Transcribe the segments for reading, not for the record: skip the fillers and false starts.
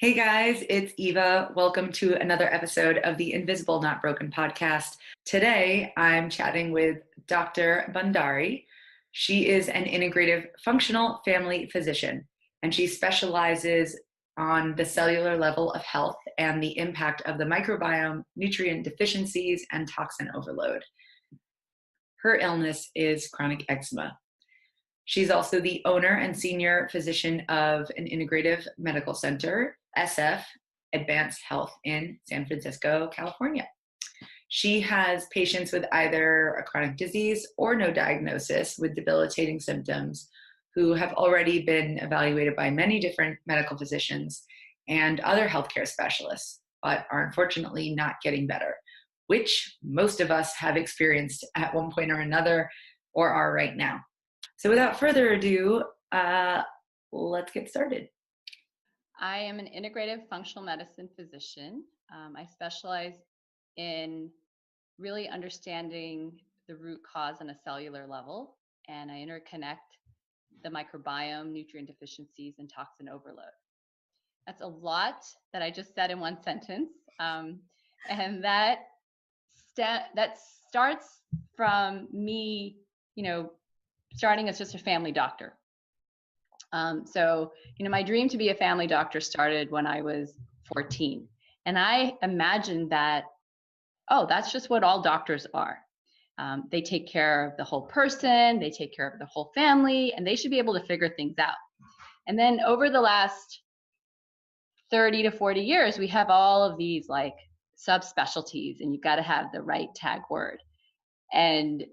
Hey guys, it's Eva. Welcome to another episode of the Invisible Not Broken podcast. Today I'm chatting with Dr. Bhandari. She is an integrative functional family physician, and she specializes on the cellular level of health and the impact of the microbiome, nutrient deficiencies, and toxin overload. Her illness is chronic eczema. She's also the owner and senior physician of an integrative medical center, SF, Advanced Health in San Francisco, California. She has patients with either a chronic disease or no diagnosis with debilitating symptoms who have already been evaluated by many different medical physicians and other healthcare specialists, but are unfortunately not getting better, which most of us have experienced at one point or another or are right now. So without further ado, let's get started. I am an integrative functional medicine physician. I specialize in really understanding the root cause on a cellular level, and I interconnect the microbiome, nutrient deficiencies, and toxin overload. That's a lot that I just said in one sentence, and that starts from me, starting as just a family doctor. My dream to be a family doctor started when I was 14. And I imagined that, that's just what all doctors are. They take care of the whole person, they take care of the whole family, and they should be able to figure things out. And then over the last 30 to 40 years, we have all of these like subspecialties, and you've got to have the right tag word. And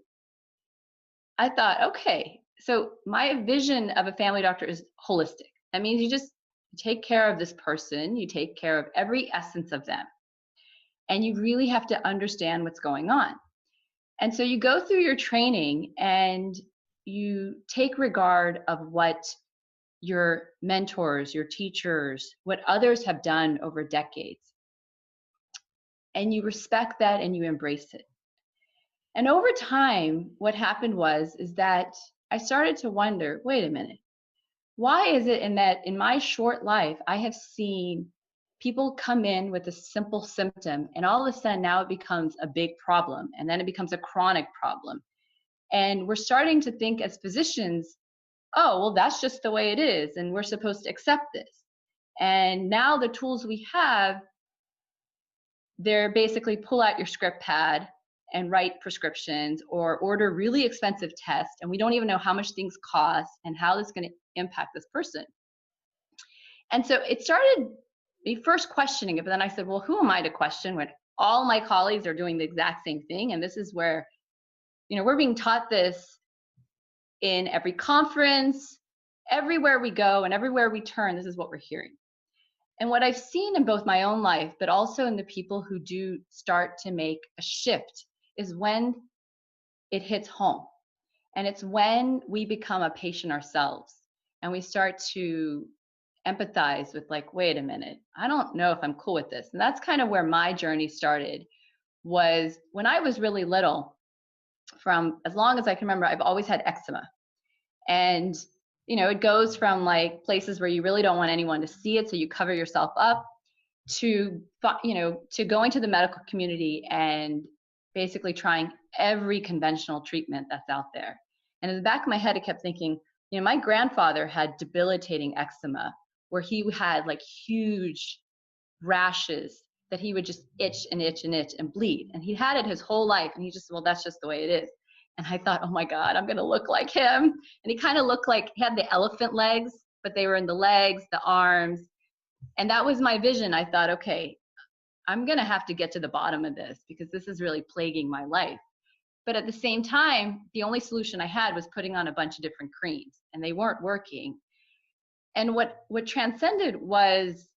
I thought, okay, so my vision of a family doctor is holistic. That means you just take care of this person, you take care of every essence of them, and you really have to understand what's going on. And so you go through your training and you take regard of what your mentors, your teachers, what others have done over decades. And you respect that and you embrace it. And over time, what happened is that I started to wonder, wait a minute, why is it in my short life, I have seen people come in with a simple symptom, and all of a sudden now it becomes a big problem, and then it becomes a chronic problem. And we're starting to think as physicians, oh, well, that's just the way it is, and we're supposed to accept this. And now the tools we have, they're basically pull out your script pad and write prescriptions or order really expensive tests, and we don't even know how much things cost and how this is going to impact this person. And so it started me first questioning it, but then I said, well, who am I to question when all my colleagues are doing the exact same thing? And this is where, we're being taught this in every conference, everywhere we go and everywhere we turn, this is what we're hearing. And what I've seen in both my own life, but also in the people who do start to make a shift, is when it hits home. And it's when we become a patient ourselves and we start to empathize with like, wait a minute, I don't know if I'm cool with this. And that's kind of where my journey started, was when I was really little. From as long as I can remember, I've always had eczema. And it goes from like places where you really don't want anyone to see it, so you cover yourself up, to going to the medical community and basically trying every conventional treatment that's out there. And in the back of my head, I kept thinking, my grandfather had debilitating eczema, where he had like huge rashes that he would just itch and itch and itch and bleed. And he had it his whole life. And that's just the way it is. And I thought, oh my God, I'm going to look like him. And he kind of looked like he had the elephant legs, but they were in the legs, the arms. And that was my vision. I thought, okay, I'm going to have to get to the bottom of this because this is really plaguing my life. But at the same time, the only solution I had was putting on a bunch of different creams, and they weren't working. And what transcended was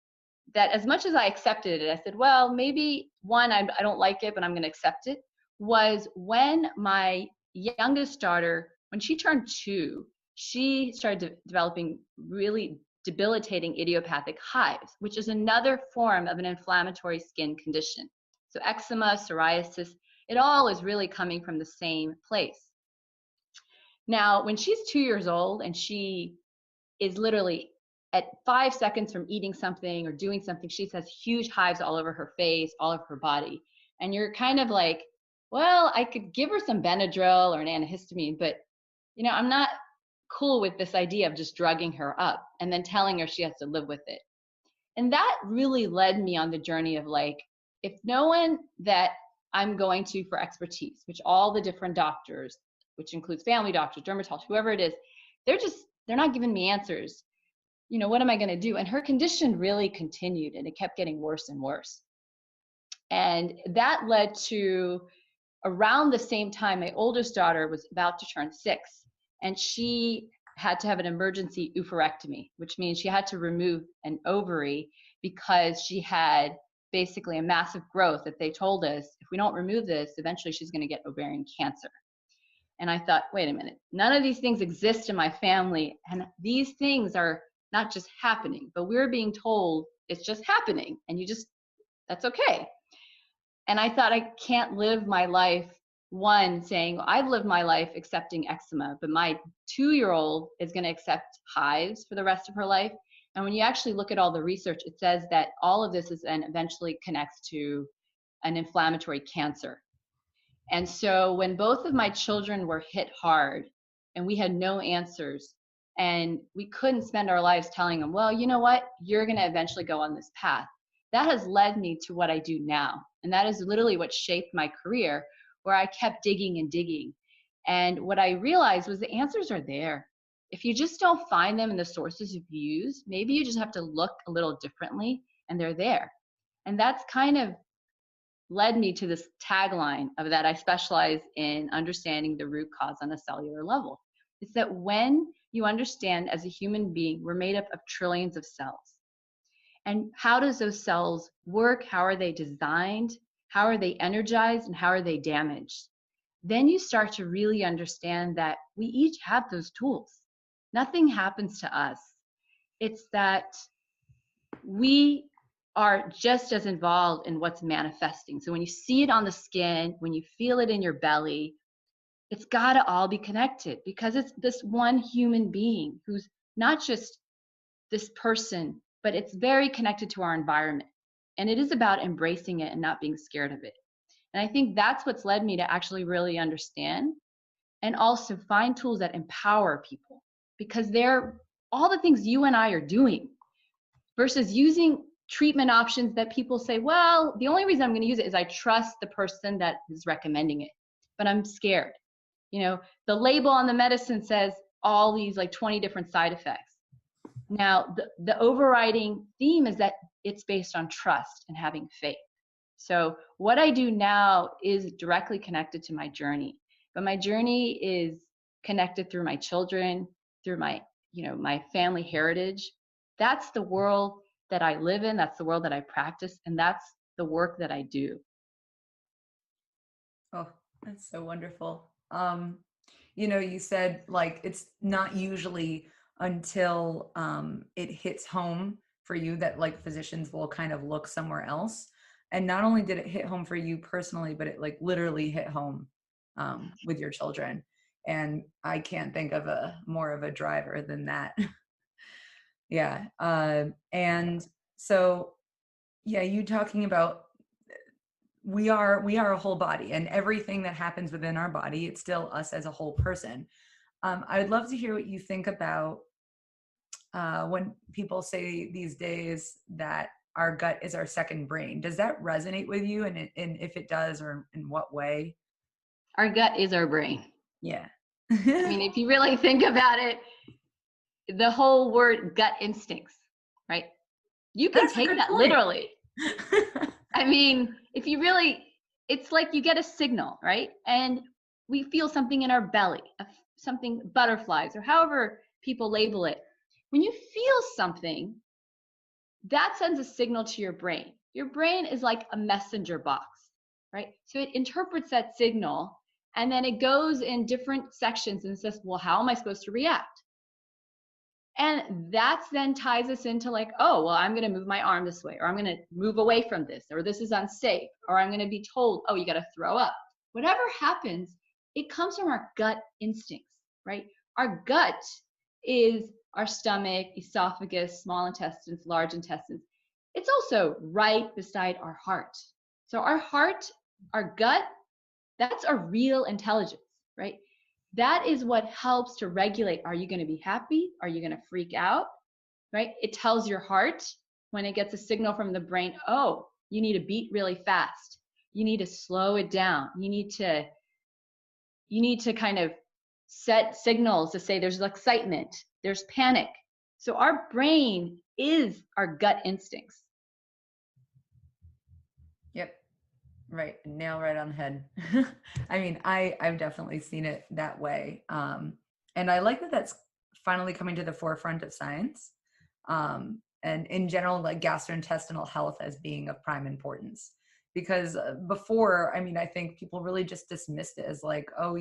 that as much as I accepted it, I said, well, maybe one, I don't like it, but I'm going to accept it, was when my youngest daughter, when she turned 2, she started developing really debilitating idiopathic hives, which is another form of an inflammatory skin condition. So eczema, psoriasis, it all is really coming from the same place. Now, when she's 2 years old and she is literally at 5 seconds from eating something or doing something, she has huge hives all over her face, all over her body. And you're kind of like, well, I could give her some Benadryl or an antihistamine, but I'm not cool with this idea of just drugging her up and then telling her she has to live with it. And that really led me on the journey of like, if no one that I'm going to for expertise, which all the different doctors, which includes family doctors, dermatologists, whoever it is, they're not giving me answers. What am I going to do? And her condition really continued and it kept getting worse and worse. And that led to around the same time, my oldest daughter was about to turn 6, and she had to have an emergency oophorectomy, which means she had to remove an ovary because she had basically a massive growth that they told us, if we don't remove this, eventually she's going to get ovarian cancer. And I thought, wait a minute, none of these things exist in my family. And these things are not just happening, but we're being told it's just happening. And that's okay. And I thought, I can't live my life, saying, I've lived my life accepting eczema, but my 2-year-old is going to accept hives for the rest of her life. And when you actually look at all the research, it says that all of this then eventually connects to an inflammatory cancer. And so when both of my children were hit hard and we had no answers and we couldn't spend our lives telling them, well, you know what, you're going to eventually go on this path. That has led me to what I do now. And that is literally what shaped my career, where I kept digging and digging. And what I realized was the answers are there. If you just don't find them in the sources you've used, maybe you just have to look a little differently and they're there. And that's kind of led me to this tagline of that I specialize in understanding the root cause on a cellular level. It's that when you understand as a human being, we're made up of trillions of cells. And how does those cells work? How are they designed? How are they energized? And how are they damaged? Then you start to really understand that we each have those tools. Nothing happens to us. It's that we are just as involved in what's manifesting. So when you see it on the skin, when you feel it in your belly, it's got to all be connected, because it's this one human being who's not just this person, but it's very connected to our environment. And it is about embracing it and not being scared of it. And I think that's what's led me to actually really understand and also find tools that empower people, because they're all the things you and I are doing versus using treatment options that people say, well, the only reason I'm going to use it is I trust the person that is recommending it, but I'm scared. The label on the medicine says all these like 20 different side effects. Now, the overriding theme is that it's based on trust and having faith. So what I do now is directly connected to my journey, but my journey is connected through my children, through my family heritage. That's the world that I live in. That's the world that I practice. And that's the work that I do. Oh, that's so wonderful. You said like, it's not usually until it hits home for you that like physicians will kind of look somewhere else. And not only did it hit home for you personally, but it like literally hit home with your children. And I can't think of more of a driver than that. Yeah. And so, yeah, you talking about we are a whole body, and everything that happens within our body, it's still us as a whole person. I would love to hear what you think about when people say these days that our gut is our second brain. Does that resonate with you? And if it does, or in what way? Our gut is our brain. Yeah. I mean, if you really think about it, the whole word gut instincts, right? You can take that literally. I mean, if you really, it's like you get a signal, right? And we feel something in our belly, something, butterflies, or however people label it. When you feel something, that sends a signal to your brain. Your brain is like a messenger box, right? So it interprets that signal, and then it goes in different sections and says, well, how am I supposed to react? And that then ties us into like, oh, well, I'm going to move my arm this way, or I'm going to move away from this, or this is unsafe, or I'm going to be told, oh, you got to throw up. Whatever happens, it comes from our gut instincts, right? Our gut is our stomach, esophagus, small intestines, large intestines. It's also right beside our heart. So our heart, our gut, that's a real intelligence, right? That is what helps to regulate. Are you going to be happy? Are you going to freak out? Right? It tells your heart when it gets a signal from the brain, oh, you need to beat really fast. You need to slow it down. You need to kind of set signals to say there's excitement, there's panic. So our brain is our gut instincts. Yep. Right. Nail right on the head. I mean, I've definitely seen it that way. And I like that that's finally coming to the forefront of science. And in general, like gastrointestinal health as being of prime importance. Because before, I mean, I think people really just dismissed it as like, oh,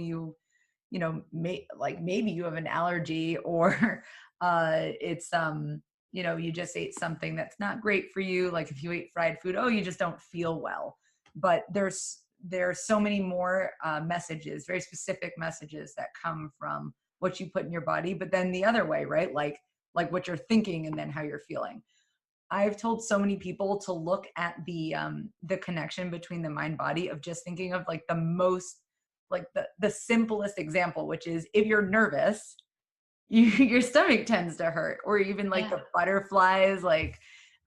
maybe you have an allergy, or it's you just ate something that's not great for you. Like if you ate fried food, oh, you just don't feel well. But there's so many more messages, very specific messages that come from what you put in your body, but then the other way, right? Like what you're thinking and then how you're feeling. I've told so many people to look at the connection between the mind body, of just thinking of like the most, like the simplest example, which is if you're nervous, your stomach tends to hurt, or even like the butterflies, like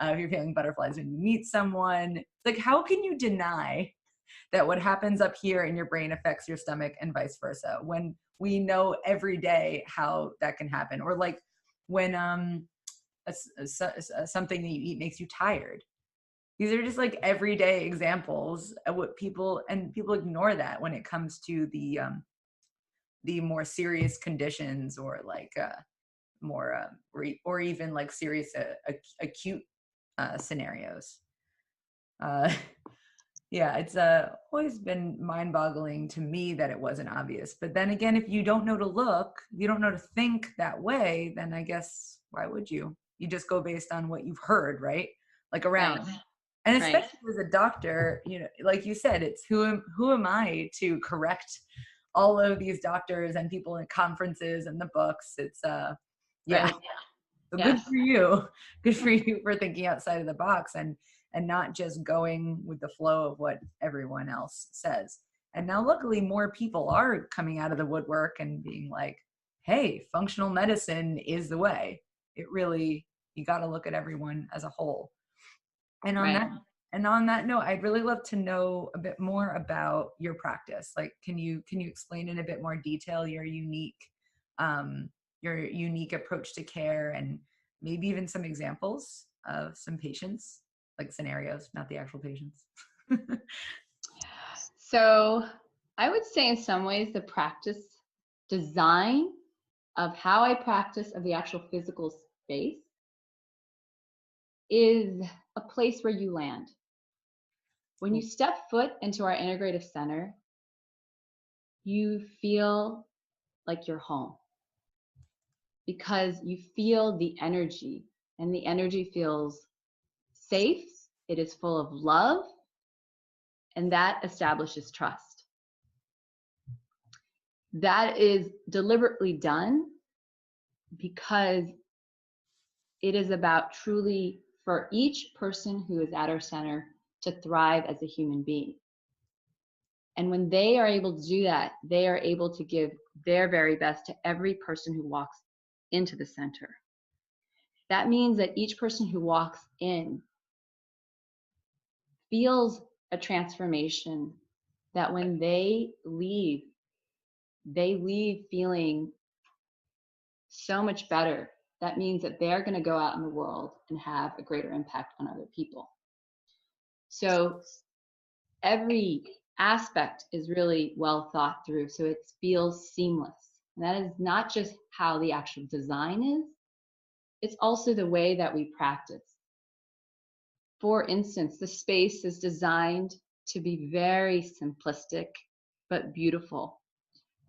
if you're feeling butterflies when you meet someone, like how can you deny that what happens up here in your brain affects your stomach and vice versa, when we know every day how that can happen? Or like when something that you eat makes you tired. These are just like everyday examples of what people ignore that when it comes to the more serious conditions, or like more or even like serious acute scenarios. Yeah, it's always been mind-boggling to me that it wasn't obvious. But then again, if you don't know to look, you don't know to think that way, then I guess why would you? You just go based on what you've heard, right? Like around. Right. And especially as a doctor, like you said, it's who am I to correct all of these doctors and people in conferences and the books. It's yeah. Right. So good for you. Good for you for thinking outside of the box and not just going with the flow of what everyone else says. And now luckily more people are coming out of the woodwork and being like, hey, functional medicine is the way. It really, you got to look at everyone as a whole. And on that note, I'd really love to know a bit more about your practice. Like, can you explain in a bit more detail your unique approach to care, and maybe even some examples of some patients, like scenarios, not the actual patients? So I would say in some ways the practice design of how I practice, of the actual physical space, is a place where you land. When you step foot into our integrative center, you feel like you're home, because you feel the energy, and the energy feels safe, it is full of love, and that establishes trust. That is deliberately done because it is about truly, for each person who is at our center, to thrive as a human being. And when they are able to do that, they are able to give their very best to every person who walks into the center. That means that each person who walks in feels a transformation, that when they leave feeling so much better. That means that they're going to go out in the world and have a greater impact on other people. So every aspect is really well thought through, so it feels seamless. And that is not just how the actual design is, it's also the way that we practice. For instance, the space is designed to be very simplistic but beautiful.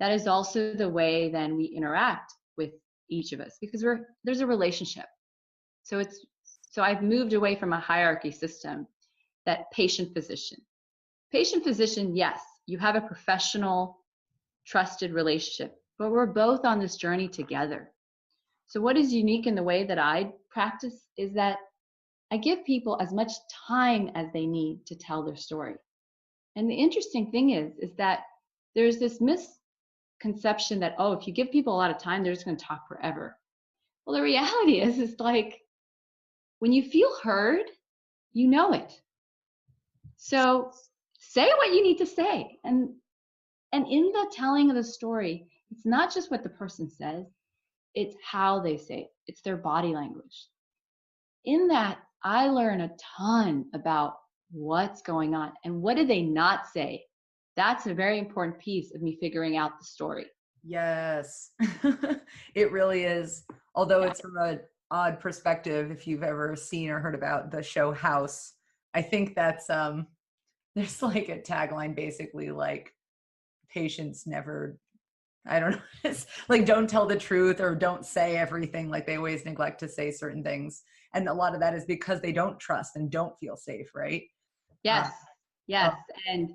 That is also the way then we interact with each of us, because there's a relationship. So I've moved away from a hierarchy system, that patient-physician. Patient-physician, yes, you have a professional, trusted relationship, but we're both on this journey together. So what is unique in the way that I practice is that I give people as much time as they need to tell their story. And the interesting thing is that there's this misconception that, oh, if you give people a lot of time, they're just going to talk forever. Well, the reality is like when you feel heard, you know it. So say what you need to say. And in the telling of the story, it's not just what the person says, it's how they say it. It's their body language. In that, I learn a ton about what's going on and what did they not say. That's a very important piece of me figuring out the story. Yes, it really is. Although it's from an odd perspective, if you've ever seen or heard about the show House, I think that's there's like a tagline basically like patients never, I don't know, it's like don't tell the truth or don't say everything, like they always neglect to say certain things. And a lot of that is because they don't trust and don't feel safe, right? Yes, yes. And,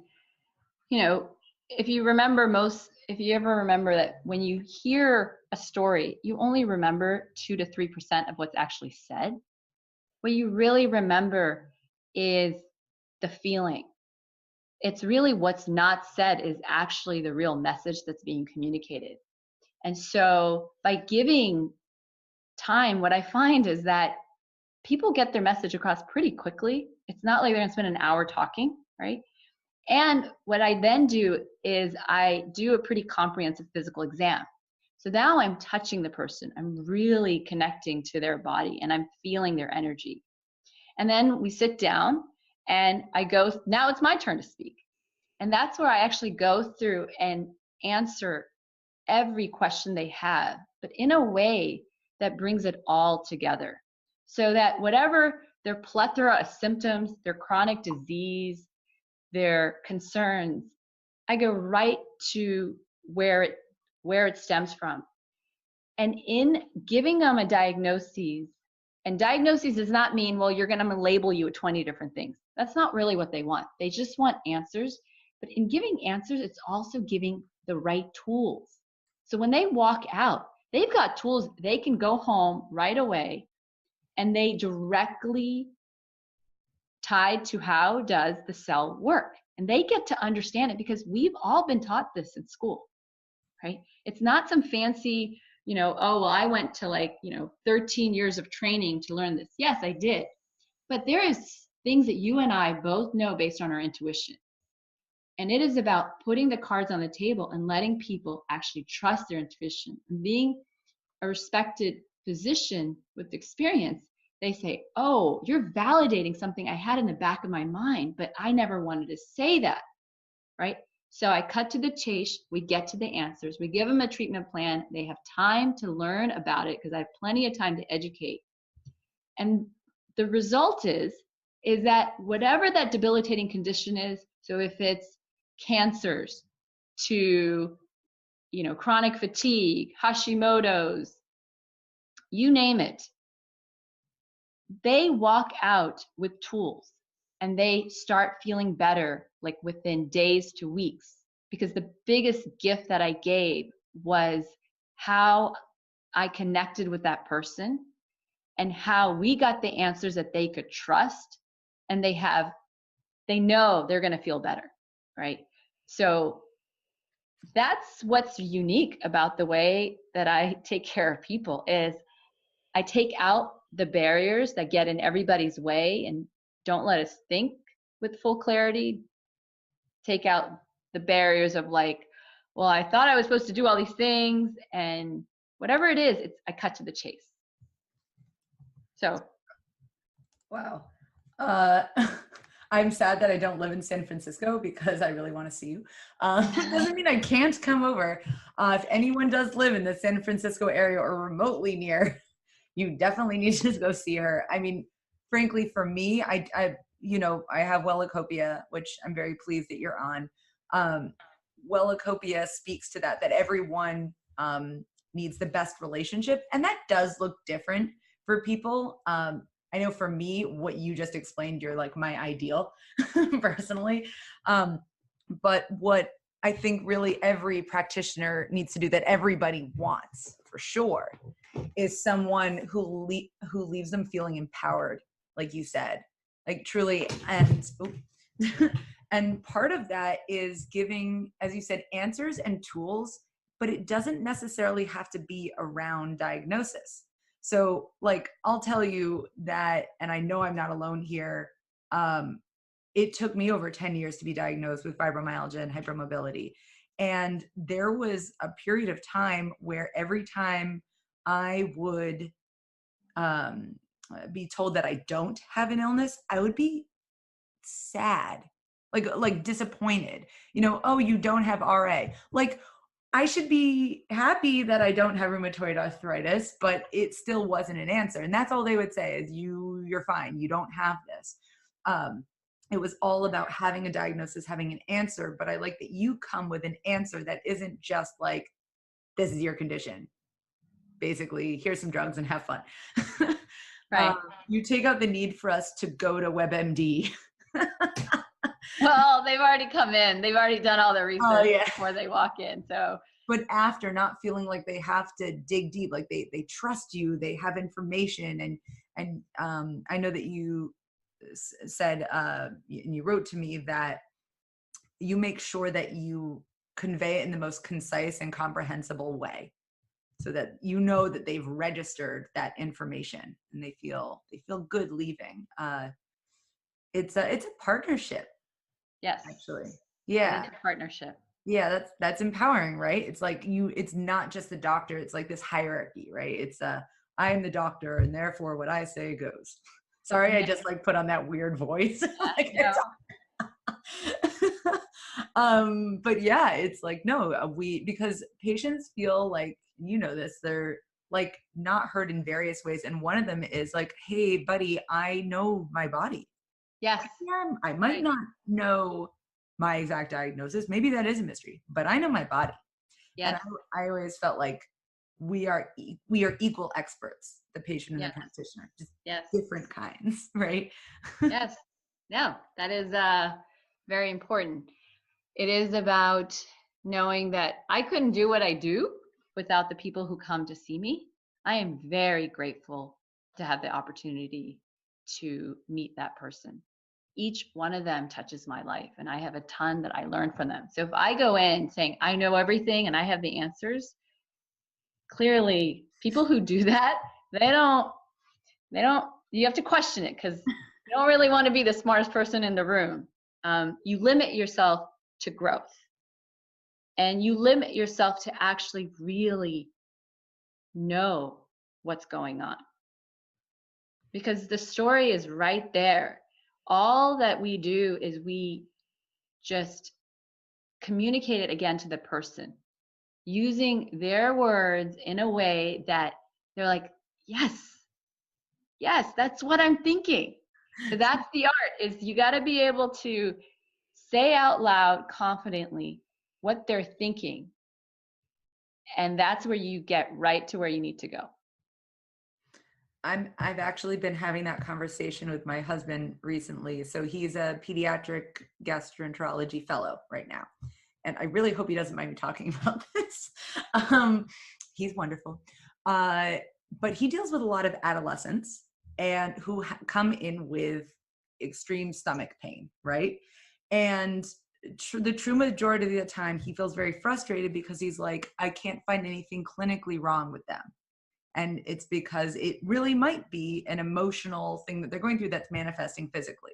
you know, if you ever remember that when you hear a story, you only remember 2 to 3% of what's actually said. What you really remember is the feeling. It's really what's not said is actually the real message that's being communicated. And so by giving time, what I find is that people get their message across pretty quickly. It's not like they're going to spend an hour talking, right? And what I then do is I do a pretty comprehensive physical exam. So now I'm touching the person. I'm really connecting to their body and I'm feeling their energy. And then we sit down and now it's my turn to speak. And that's where I actually go through and answer every question they have, but in a way that brings it all together. So that whatever their plethora of symptoms, their chronic disease, their concerns, I go right to where it stems from. And in giving them a diagnosis, and diagnosis does not mean, well, I'm going to label you with 20 different things. That's not really what they want. They just want answers. But in giving answers, it's also giving the right tools. So when they walk out, they've got tools. They can go home right away and they directly tied to how does the cell work. And they get to understand it because we've all been taught this in school, right? It's not some fancy, oh, well, I went to 13 years of training to learn this. Yes, I did. But there is things that you and I both know based on our intuition. And it is about putting the cards on the table and letting people actually trust their intuition. And being a respected physician with experience, they say, oh, you're validating something I had in the back of my mind, but I never wanted to say that, right? So I cut to the chase. We get to the answers. We give them a treatment plan. They have time to learn about it because I have plenty of time to educate. And the result is that whatever that debilitating condition is, so if it's cancers to, chronic fatigue, Hashimoto's, you name it, they walk out with tools and they start feeling better like within days to weeks. Because the biggest gift that I gave was how I connected with that person and how we got the answers that they could trust, and they know they're going to feel better, right? So that's what's unique about the way that I take care of people is I take out the barriers that get in everybody's way and don't let us think with full clarity. Take out the barriers of well, I thought I was supposed to do all these things, and whatever it is, I cut to the chase. So. Wow. I'm sad that I don't live in San Francisco because I really want to see you. Doesn't mean I can't come over. If anyone does live in the San Francisco area or remotely near, you definitely need to go see her. I mean, frankly, for me, I have Wellacopia, which I'm very pleased that you're on. Wellacopia speaks to that everyone needs the best relationship. And that does look different for people. I know for me, what you just explained, you're like my ideal personally. But what I think really every practitioner needs to do that everybody wants for sure is someone who leaves them feeling empowered, like you said, like truly. And and part of that is giving, as you said, answers and tools, but it doesn't necessarily have to be around diagnosis. So like, I'll tell you that, and I know I'm not alone here. It took me over 10 years to be diagnosed with fibromyalgia and hypermobility. And there was a period of time where every time I would be told that I don't have an illness, I would be sad, like disappointed. Oh, you don't have RA. Like, I should be happy that I don't have rheumatoid arthritis, but it still wasn't an answer. And that's all they would say is you're fine. You don't have this. It was all about having a diagnosis, having an answer. But I like that you come with an answer that isn't just like, this is your condition. Basically, here's some drugs and have fun. Right. You take out the need for us to go to WebMD. Well, they've already come in. They've already done all their research yeah. before they walk in. So, but after, not feeling like they have to dig deep, like they trust you, they have information. And I know that you said, and you wrote to me that you make sure that you convey it in the most concise and comprehensible way, so that that they've registered that information and they feel good leaving. It's a partnership. yes, actually. Yeah. it is a partnership. Yeah, that's empowering, right? It's like it's not just the doctor, it's like this hierarchy, right? It's I am the doctor and therefore what I say goes. Sorry, I just like put on that weird voice. But yeah, it's like, no, because patients feel like, this, they're like not heard in various ways. And one of them is like, hey buddy, I know my body. Yes. I might not know my exact diagnosis. Maybe that is a mystery, but I know my body. Yes. And I always felt like we are equal experts, the patient and the practitioner, just different kinds, right? Yes. No, that is very important. It is about knowing that I couldn't do what I do without the people who come to see me. I am very grateful to have the opportunity to meet that person. Each one of them touches my life, and I have a ton that I learn from them. So if I go in saying I know everything and I have the answers, clearly people who do that, they don't, you have to question it, because you don't really want to be the smartest person in the room. You limit yourself to growth, and you limit yourself to actually really know what's going on, because the story is right there. All that we do is we just communicate it again to the person using their words in a way that they're like, yes, that's what I'm thinking. So that's the art, is you got to be able to say out loud confidently what they're thinking. And that's where you get right to where you need to go. I've actually been having that conversation with my husband recently. So he's a pediatric gastroenterology fellow right now. And I really hope he doesn't mind me talking about this. He's wonderful. But he deals with a lot of adolescents and who come in with extreme stomach pain, right? And the true majority of the time, he feels very frustrated because he's like, I can't find anything clinically wrong with them. And it's because it really might be an emotional thing that they're going through that's manifesting physically.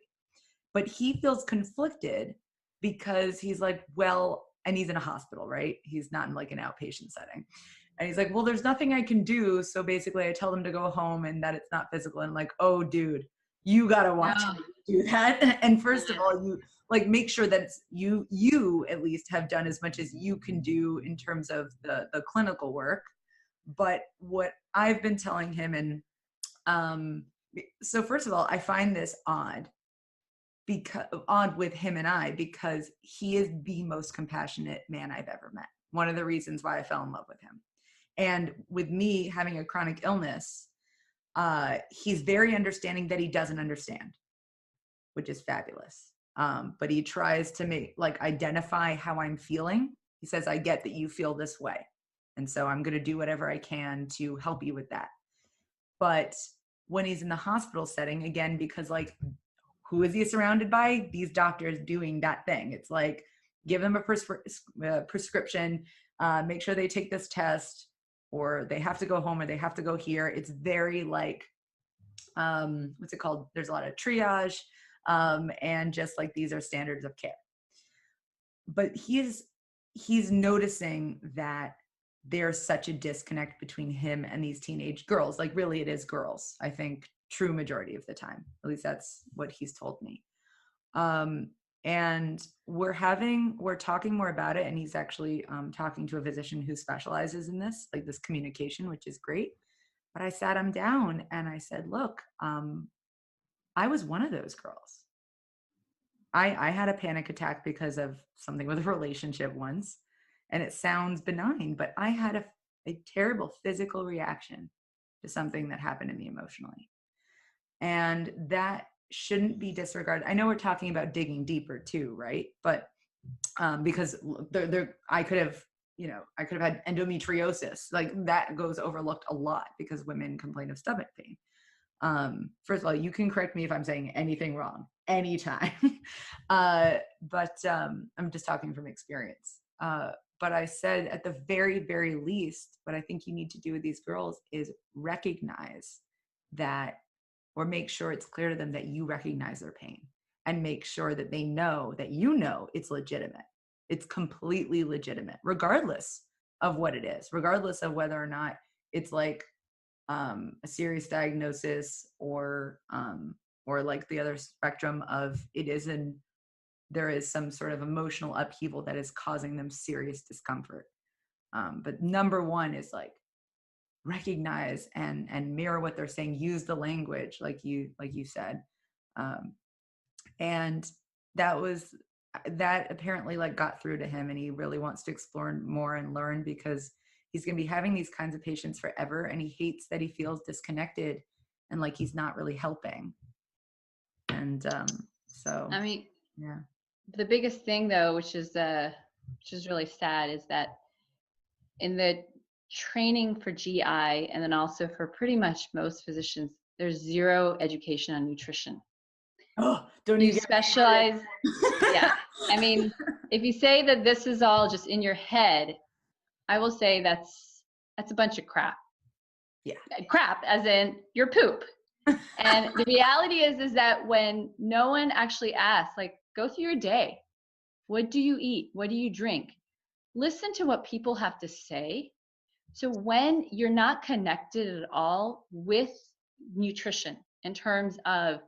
But he feels conflicted because he's like, well, and he's in a hospital, right? He's not in like an outpatient setting. And he's like, well, there's nothing I can do. So basically I tell them to go home and that it's not physical. And I'm like, oh, dude, you got to watch how you do that. And first of all, you like make sure that you at least have done as much as you can do in terms of the clinical work. But what I've been telling him, and so first of all, I find this odd with him and I, because he is the most compassionate man I've ever met. One of the reasons why I fell in love with him. And with me having a chronic illness, he's very understanding that he doesn't understand, which is fabulous. But he tries to identify how I'm feeling. He says, I get that you feel this way. And so I'm going to do whatever I can to help you with that. But when he's in the hospital setting, again, because like, who is he surrounded by? These doctors doing that thing. It's like, give them a prescription, make sure they take this test, or they have to go home, or they have to go here. It's very like, what's it called? There's a lot of triage, and just like, these are standards of care. But he's noticing that there's such a disconnect between him and these teenage girls. Like, really, it is girls, I think, true majority of the time. At least that's what he's told me. And we're talking more about it. And he's actually talking to a physician who specializes in this, like this communication, which is great. But I sat him down and I said, look, I was one of those girls. I had a panic attack because of something with a relationship once, and it sounds benign, but I had a terrible physical reaction to something that happened to me emotionally. And that shouldn't be disregarded. I know we're talking about digging deeper too, right? But because I could have had endometriosis. Like, that goes overlooked a lot because women complain of stomach pain. First of all, you can correct me if I'm saying anything wrong anytime. But I'm just talking from experience. But I said, at the very, very least, what I think you need to do with these girls is recognize that, or make sure it's clear to them that you recognize their pain, and make sure that they know that it's legitimate. It's completely legitimate, regardless of what it is, regardless of whether or not it's like a serious diagnosis, or like the other spectrum of there is some sort of emotional upheaval that is causing them serious discomfort. But number one is like, recognize and mirror what they're saying, use the language like you said. And that apparently like got through to him, and he really wants to explore more and learn, because he's going to be having these kinds of patients forever, and he hates that he feels disconnected and like he's not really helping. And so I mean, yeah. The biggest thing though, which is really sad, is that in the training for GI, and then also for pretty much most physicians, there's zero education on nutrition. Oh, don't you specialize. Yeah. I mean, if you say that this is all just in your head, I will say that's a bunch of crap. Yeah. Crap as in your poop. And the reality is that when no one actually asks, like, go through your day. What do you eat? What do you drink? Listen to what people have to say. So when you're not connected at all with nutrition in terms of,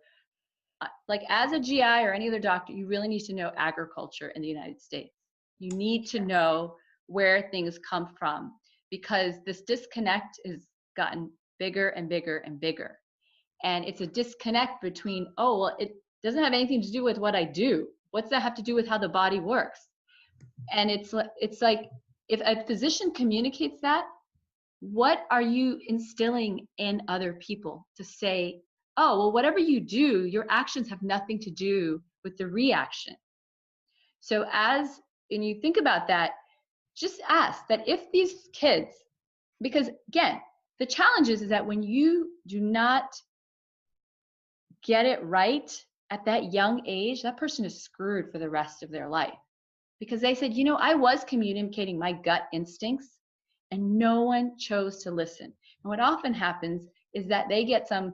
like, as a GI or any other doctor, you really need to know agriculture in the United States. You need to know where things come from, because this disconnect has gotten bigger and bigger and bigger. And it's a disconnect between, oh, well, it doesn't have anything to do with what I do. What's that have to do with how the body works? And it's like, if a physician communicates that, what are you instilling in other people to say, oh, well, whatever you do, your actions have nothing to do with the reaction. So when you think about that, just ask that if these kids, because again, the challenge is that when you do not get it right at that young age, that person is screwed for the rest of their life. Because they said, I was communicating my gut instincts and no one chose to listen. And what often happens is that they get some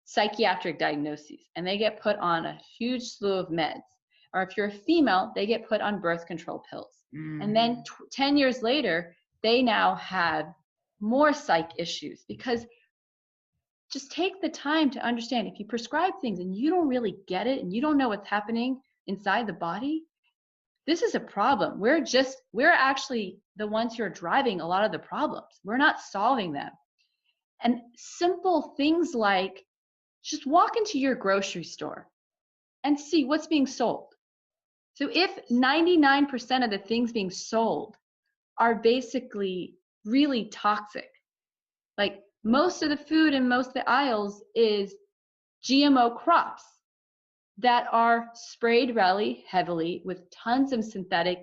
psychiatric diagnoses and they get put on a huge slew of meds. Or if you're a female, they get put on birth control pills. Mm-hmm. And then 10 years later, they now have more psych issues, because just take the time to understand, if you prescribe things and you don't really get it and you don't know what's happening inside the body, this is a problem. We're actually the ones who are driving a lot of the problems. We're not solving them. And simple things like, just walk into your grocery store and see what's being sold. So if 99% of the things being sold are basically really toxic, like most of the food in most of the aisles is GMO crops that are sprayed really heavily with tons of synthetic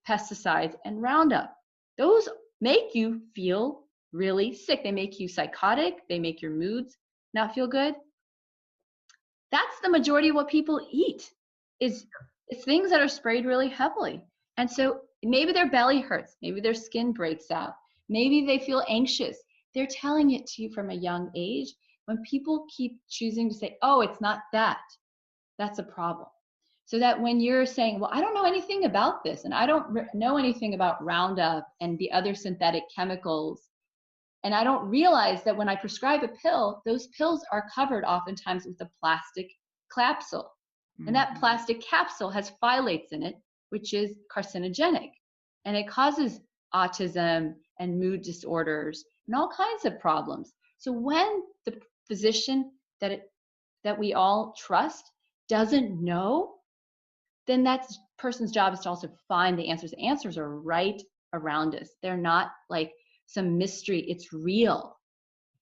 pesticides and Roundup. Those make you feel really sick. They make you psychotic. They make your moods not feel good. That's the majority of what people eat is things that are sprayed really heavily. And so maybe their belly hurts. Maybe their skin breaks out. Maybe they feel anxious. They're telling it to you from a young age. When people keep choosing to say, oh, it's not that, that's a problem. So that when you're saying, well, I don't know anything about this, and I don't know anything about Roundup and the other synthetic chemicals, and I don't realize that when I prescribe a pill, those pills are covered oftentimes with a plastic capsule. And that plastic capsule has phthalates in it, which is carcinogenic. And it causes autism and mood disorders and all kinds of problems. So when the physician that we all trust doesn't know, then that person's job is to also find the answers. The answers are right around us. They're not like some mystery. It's real.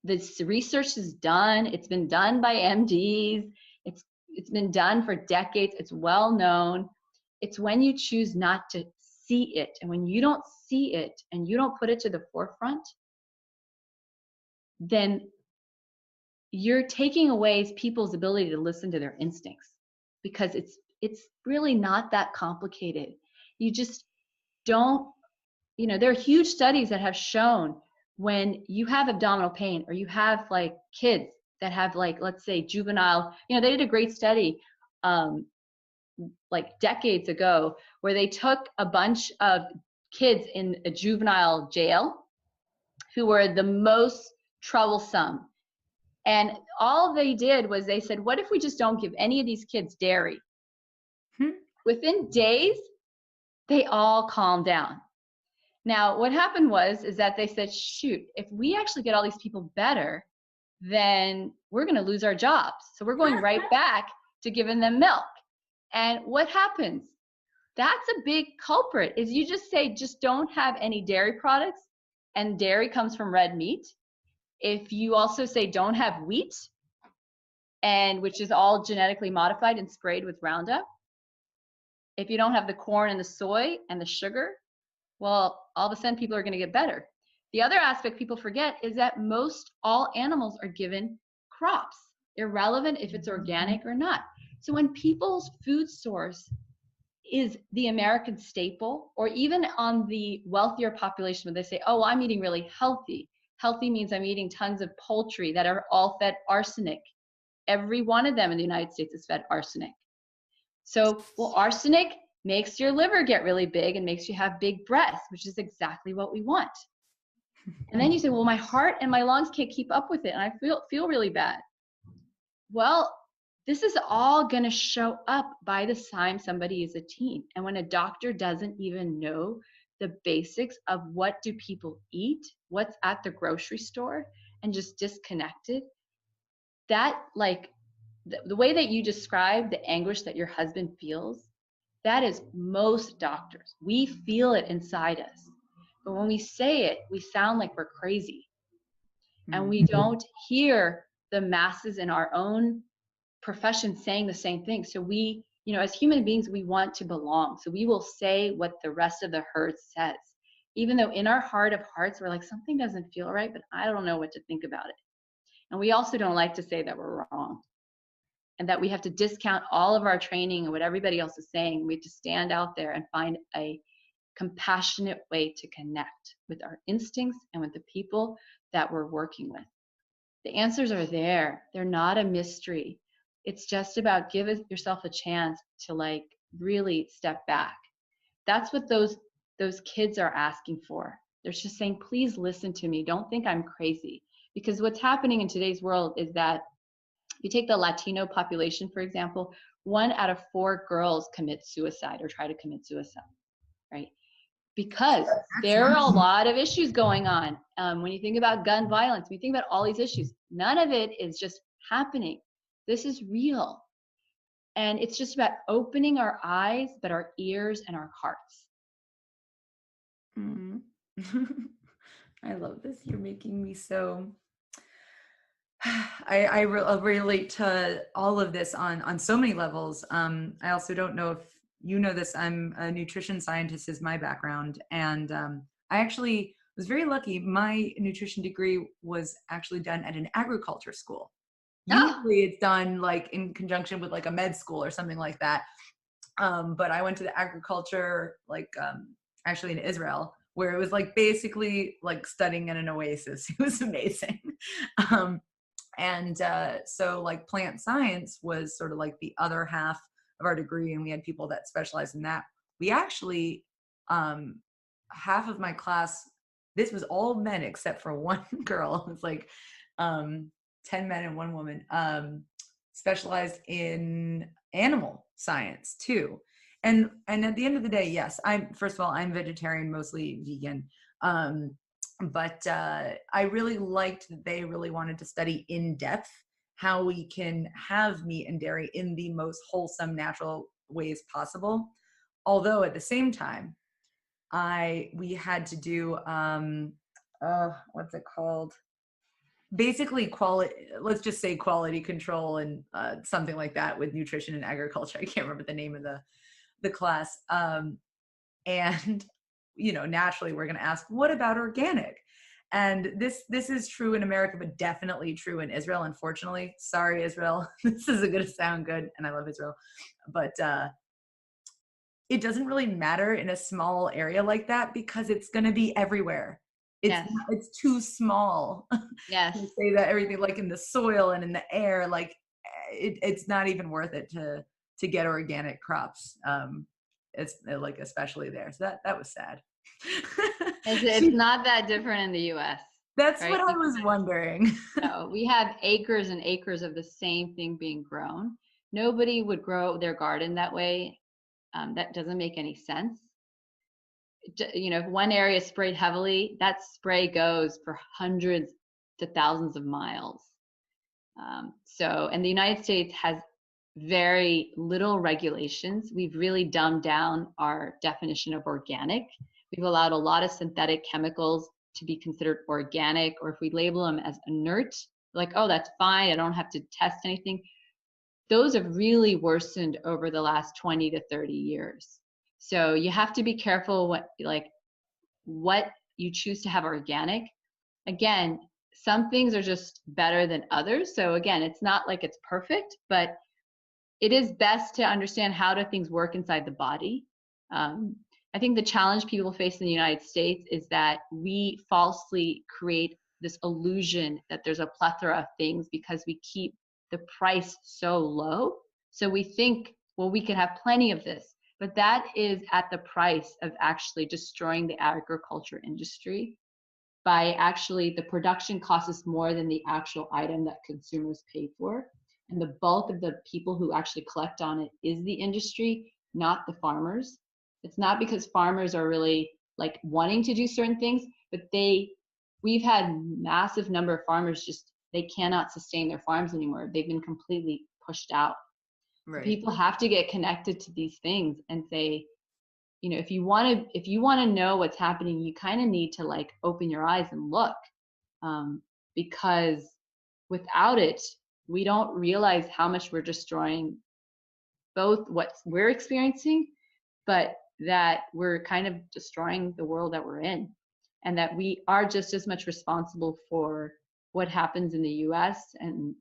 This research is done. It's been done by MDs. It's been done for decades. It's well known. It's when you choose not to see it, and when you don't see it and you don't put it to the forefront, then you're taking away people's ability to listen to their instincts, because it's really not that complicated. You just don't, there are huge studies that have shown when you have abdominal pain, or you have like kids that have, like, let's say juvenile, they did a great study like decades ago where they took a bunch of kids in a juvenile jail who were the most troublesome. And all they did was they said, what if we just don't give any of these kids dairy? Within days, they all calmed down. Now, what happened is that they said, shoot, if we actually get all these people better, then we're going to lose our jobs. So we're going right back to giving them milk. And what happens? That's a big culprit, is you just say, just don't have any dairy products. And dairy comes from red meat. If you also say don't have wheat, and which is all genetically modified and sprayed with Roundup. If you don't have the corn and the soy and the sugar, well, all of a sudden people are going to get better. The other aspect people forget is that all animals are given crops, irrelevant if it's organic or not. So when people's food source is the American staple, or even on the wealthier population where they say, oh, I'm eating really healthy. Healthy means I'm eating tons of poultry that are all fed arsenic. Every one of them in the United States is fed arsenic. So, well, arsenic makes your liver get really big and makes you have big breasts, which is exactly what we want. And then you say, well, my heart and my lungs can't keep up with it, and I feel really bad. Well, this is all going to show up by the time somebody is a teen. And when a doctor doesn't even know the basics of what do people eat, what's at the grocery store, and just disconnected, that, like, the way that you describe the anguish that your husband feels, that is most doctors. We feel it inside us. But when we say it, we sound like we're crazy. And we don't hear the masses in our own profession saying the same thing. So we, as human beings, we want to belong. So we will say what the rest of the herd says, even though in our heart of hearts, we're like, something doesn't feel right, but I don't know what to think about it. And we also don't like to say that we're wrong, and that we have to discount all of our training and what everybody else is saying. We have to stand out there and find a compassionate way to connect with our instincts and with the people that we're working with. The answers are there. They're not a mystery. It's just about give yourself a chance to, like, really step back. That's what those kids are asking for. They're just saying, please listen to me. Don't think I'm crazy. Because what's happening in today's world is that if you take the Latino population, for example, 1 out of 4 girls commit suicide or try to commit suicide, right? Because there are a lot of issues going on. When you think about gun violence, when you think about all these issues, none of it is just happening. This is real. And it's just about opening our eyes, but our ears and our hearts. I love this. You're making me so... I relate to all of this on so many levels. I also don't know if you know this. I'm a nutrition scientist is my background. And I actually was very lucky. My nutrition degree was actually done at an agriculture school. Oh, Usually it's done like in conjunction with like a med school or something like that. But I went to the agriculture, like actually in Israel, where it was like basically like studying in an oasis. It was amazing. um, so like plant science was sort of like the other half of our degree, and we had people that specialized in that. We actually, um, half of my class, this was all men except for one girl. It was like um, 10 men and one woman, specialized in animal science too. And at the end of the day, yes, I'm first of all, I'm vegetarian, mostly vegan. Um, but I really liked that they really wanted to study in depth how we can have meat and dairy in the most wholesome, natural ways possible. Although at the same time, we had to do what's it called? Basically quality, let's just say quality control and something like that with nutrition and agriculture. I can't remember the name of the class. And naturally we're going to ask, what about organic? And this is true in America, but definitely true in Israel, unfortunately. Sorry, Israel. This isn't going to sound good, and I love Israel, but it doesn't really matter in a small area like that because it's going to be everywhere. yes, It's too small yes. to say that everything, like in the soil and in the air, like it's not even worth it to get organic crops. It's like especially there. So that was sad. It's not that different in the US, That's what right? I was wondering. No, we have acres and acres of the same thing being grown. Nobody would grow their garden that way. That doesn't make any sense. If one area is sprayed heavily, that spray goes for hundreds to thousands of miles. And the United States has very little regulations. We've really dumbed down our definition of organic. We've allowed a lot of synthetic chemicals to be considered organic, or if we label them as inert, like, oh, that's fine, I don't have to test anything. Those have really worsened over the last 20 to 30 years. So you have to be careful what you choose to have organic. Again, some things are just better than others. So again, it's not like it's perfect, but it is best to understand how do things work inside the body. I think the challenge people face in the United States is that we falsely create this illusion that there's a plethora of things because we keep the price so low. So we think, well, we could have plenty of this, but that is at the price of actually destroying the agriculture industry. By actually, the production costs us more than the actual item that consumers pay for. And the bulk of the people who actually collect on it is the industry, not the farmers. It's not because farmers are really like wanting to do certain things, but we've had massive number of farmers just, they cannot sustain their farms anymore. They've been completely pushed out. So Right. people have to get connected to these things and say, if you want to know what's happening, you kind of need to like open your eyes and look, because without it, we don't realize how much we're destroying both what we're experiencing, but that we're kind of destroying the world that we're in, and that we are just as much responsible for what happens in the US and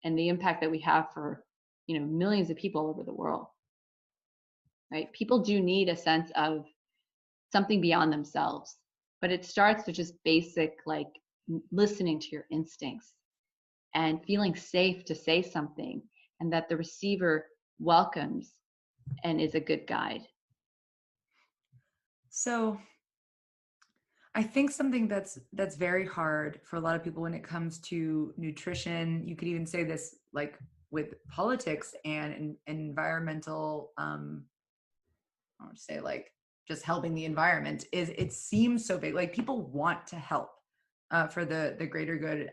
the impact that we have for millions of people over the world. Right? People do need a sense of something beyond themselves, but it starts with just basic like listening to your instincts and feeling safe to say something, and that the receiver welcomes and is a good guide. So I think something that's very hard for a lot of people when it comes to nutrition, you could even say this like with politics and environmental, I want to say like just helping the environment, is it seems so big. Like people want to help for the greater good,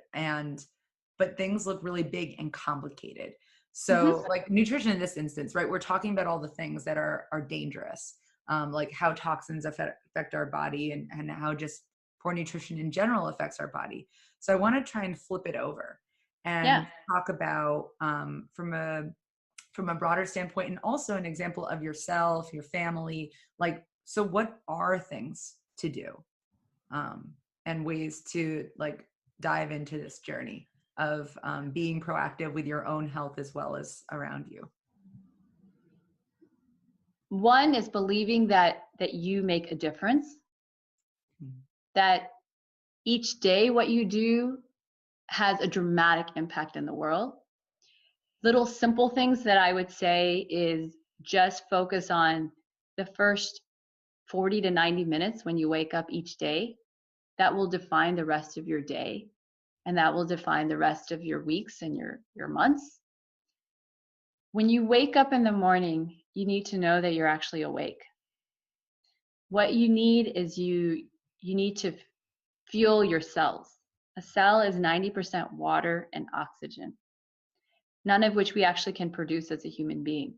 but things look really big and complicated. So Mm-hmm. like nutrition in this instance, right? We're talking about all the things that are dangerous, like how toxins affect our body, and how just poor nutrition in general affects our body. So I want to try and flip it over Yeah. and talk about from a broader standpoint, and also an example of yourself, your family. Like, so what are things to do? and ways to like dive into this journey of being proactive with your own health as well as around you? One is believing that you make a difference, that each day what you do has a dramatic impact in the world. Little simple things that I would say is just focus on the first 40 to 90 minutes when you wake up each day. That will define the rest of your day, and that will define the rest of your weeks and your months. When you wake up in the morning, you need to know that you're actually awake. What you need is you need to fuel your cells. A cell is 90% water and oxygen, none of which we actually can produce as a human being.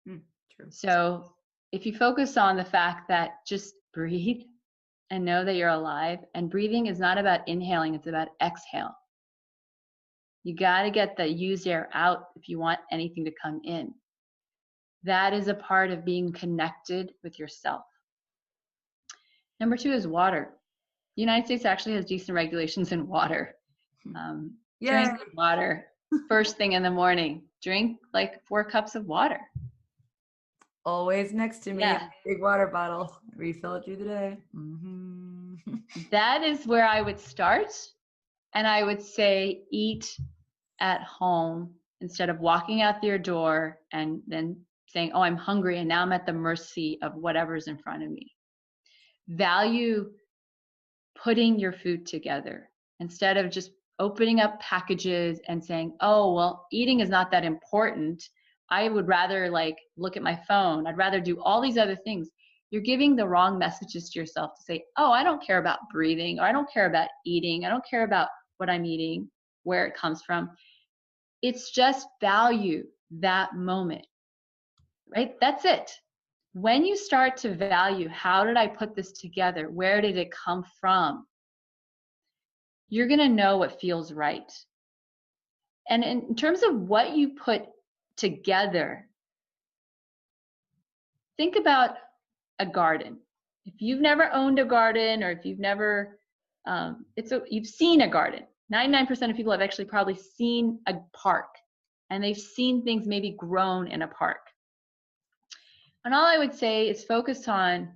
True. So if you focus on the fact that just breathe and know that you're alive, and breathing is not about inhaling, it's about exhale. You got to get the used air out if you want anything to come in. That is a part of being connected with yourself. Number 2 is water. The United States actually has decent regulations in water. Drink water first thing in the morning. Drink like 4 cups of water. Always next to me, Yeah. big water bottle. Refill it through the day. That is where I would start. And I would say eat at home instead of walking out your door and then saying, oh, I'm hungry and now I'm at the mercy of whatever's in front of me. Value putting your food together instead of just opening up packages and saying, oh, well, eating is not that important. I would rather like look at my phone. I'd rather do all these other things. You're giving the wrong messages to yourself to say, oh, I don't care about breathing, or I don't care about eating. I don't care about what I'm eating, where it comes from. It's just value that moment, right? That's it. When you start to value, how did I put this together? Where did it come from? You're going to know what feels right. And in terms of what you put together, think about a garden. If you've never owned a garden, or if you've never, you've seen a garden. 99% of people have actually probably seen a park, and they've seen things maybe grown in a park. And all I would say is focus on,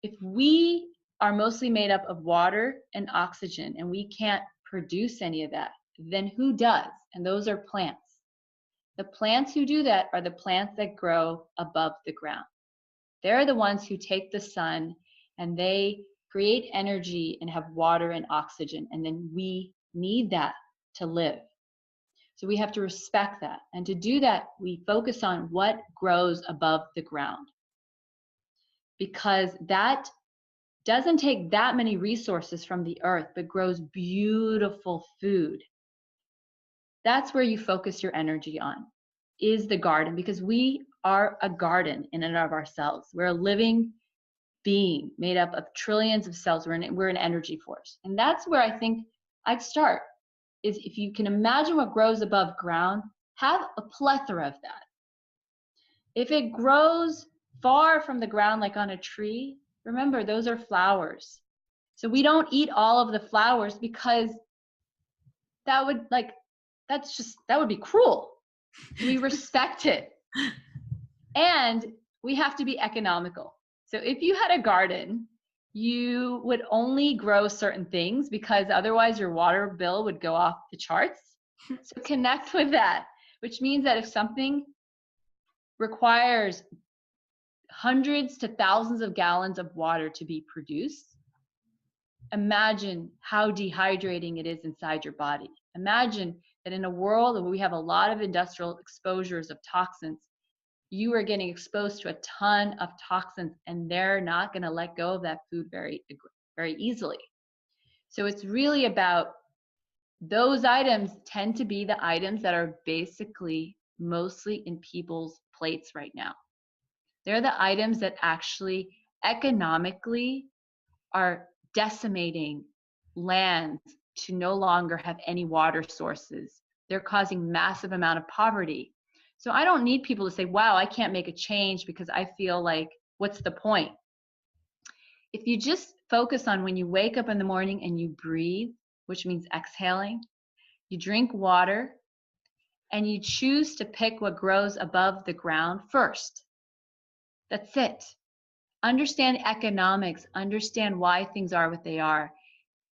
if we are mostly made up of water and oxygen and we can't produce any of that, then who does? And those are plants. The plants who do that are the plants that grow above the ground. They're the ones who take the sun and they create energy and have water and oxygen. And then we need that to live. So we have to respect that. And to do that, we focus on what grows above the ground, because that doesn't take that many resources from the earth, but grows beautiful food. That's where you focus your energy on, is the garden, because we are a garden in and of ourselves. We're a living being made up of trillions of cells. We're an energy force. And that's where I think I'd start, is if you can imagine what grows above ground, have a plethora of that. If it grows far from the ground, like on a tree, remember, those are flowers. So we don't eat all of the flowers, because that would be cruel. We respect it. And we have to be economical. So if you had a garden, you would only grow certain things, because otherwise your water bill would go off the charts. So connect with that, which means that if something requires hundreds to thousands of gallons of water to be produced, imagine how dehydrating it is inside your body. Imagine that in a world where we have a lot of industrial exposures of toxins, you are getting exposed to a ton of toxins, and they're not going to let go of that food very, very easily. So it's really about, those items tend to be the items that are basically mostly in people's plates right now. They're the items that actually economically are decimating lands to no longer have any water sources. They're causing massive amount of poverty. So I don't need people to say, wow, I can't make a change because I feel like, what's the point? If you just focus on when you wake up in the morning and you breathe, which means exhaling, you drink water, and you choose to pick what grows above the ground first. That's it. Understand economics, understand why things are what they are.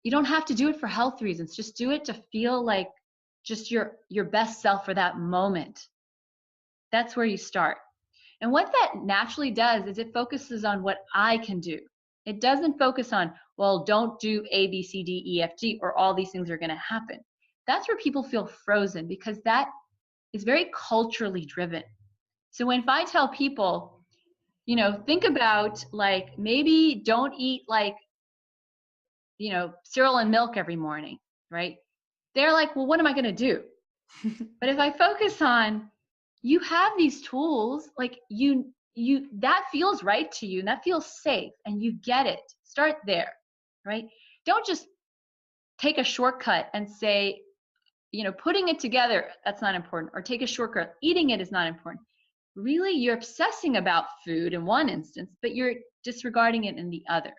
You don't have to do it for health reasons. Just do it to feel like just your best self for that moment. That's where you start. And what that naturally does is it focuses on what I can do. It doesn't focus on, well, don't do A, B, C, D, E, F, G, or all these things are going to happen. That's where people feel frozen, because that is very culturally driven. So if I tell people, think about like, maybe don't eat like, cereal and milk every morning, right? They're like, well, what am I going to do? But if I focus on, you have these tools, like you that feels right to you and that feels safe and you get it. Start there, right? Don't just take a shortcut and say, putting it together, that's not important. Or take a shortcut, eating it is not important. Really, you're obsessing about food in one instance, but you're disregarding it in the other.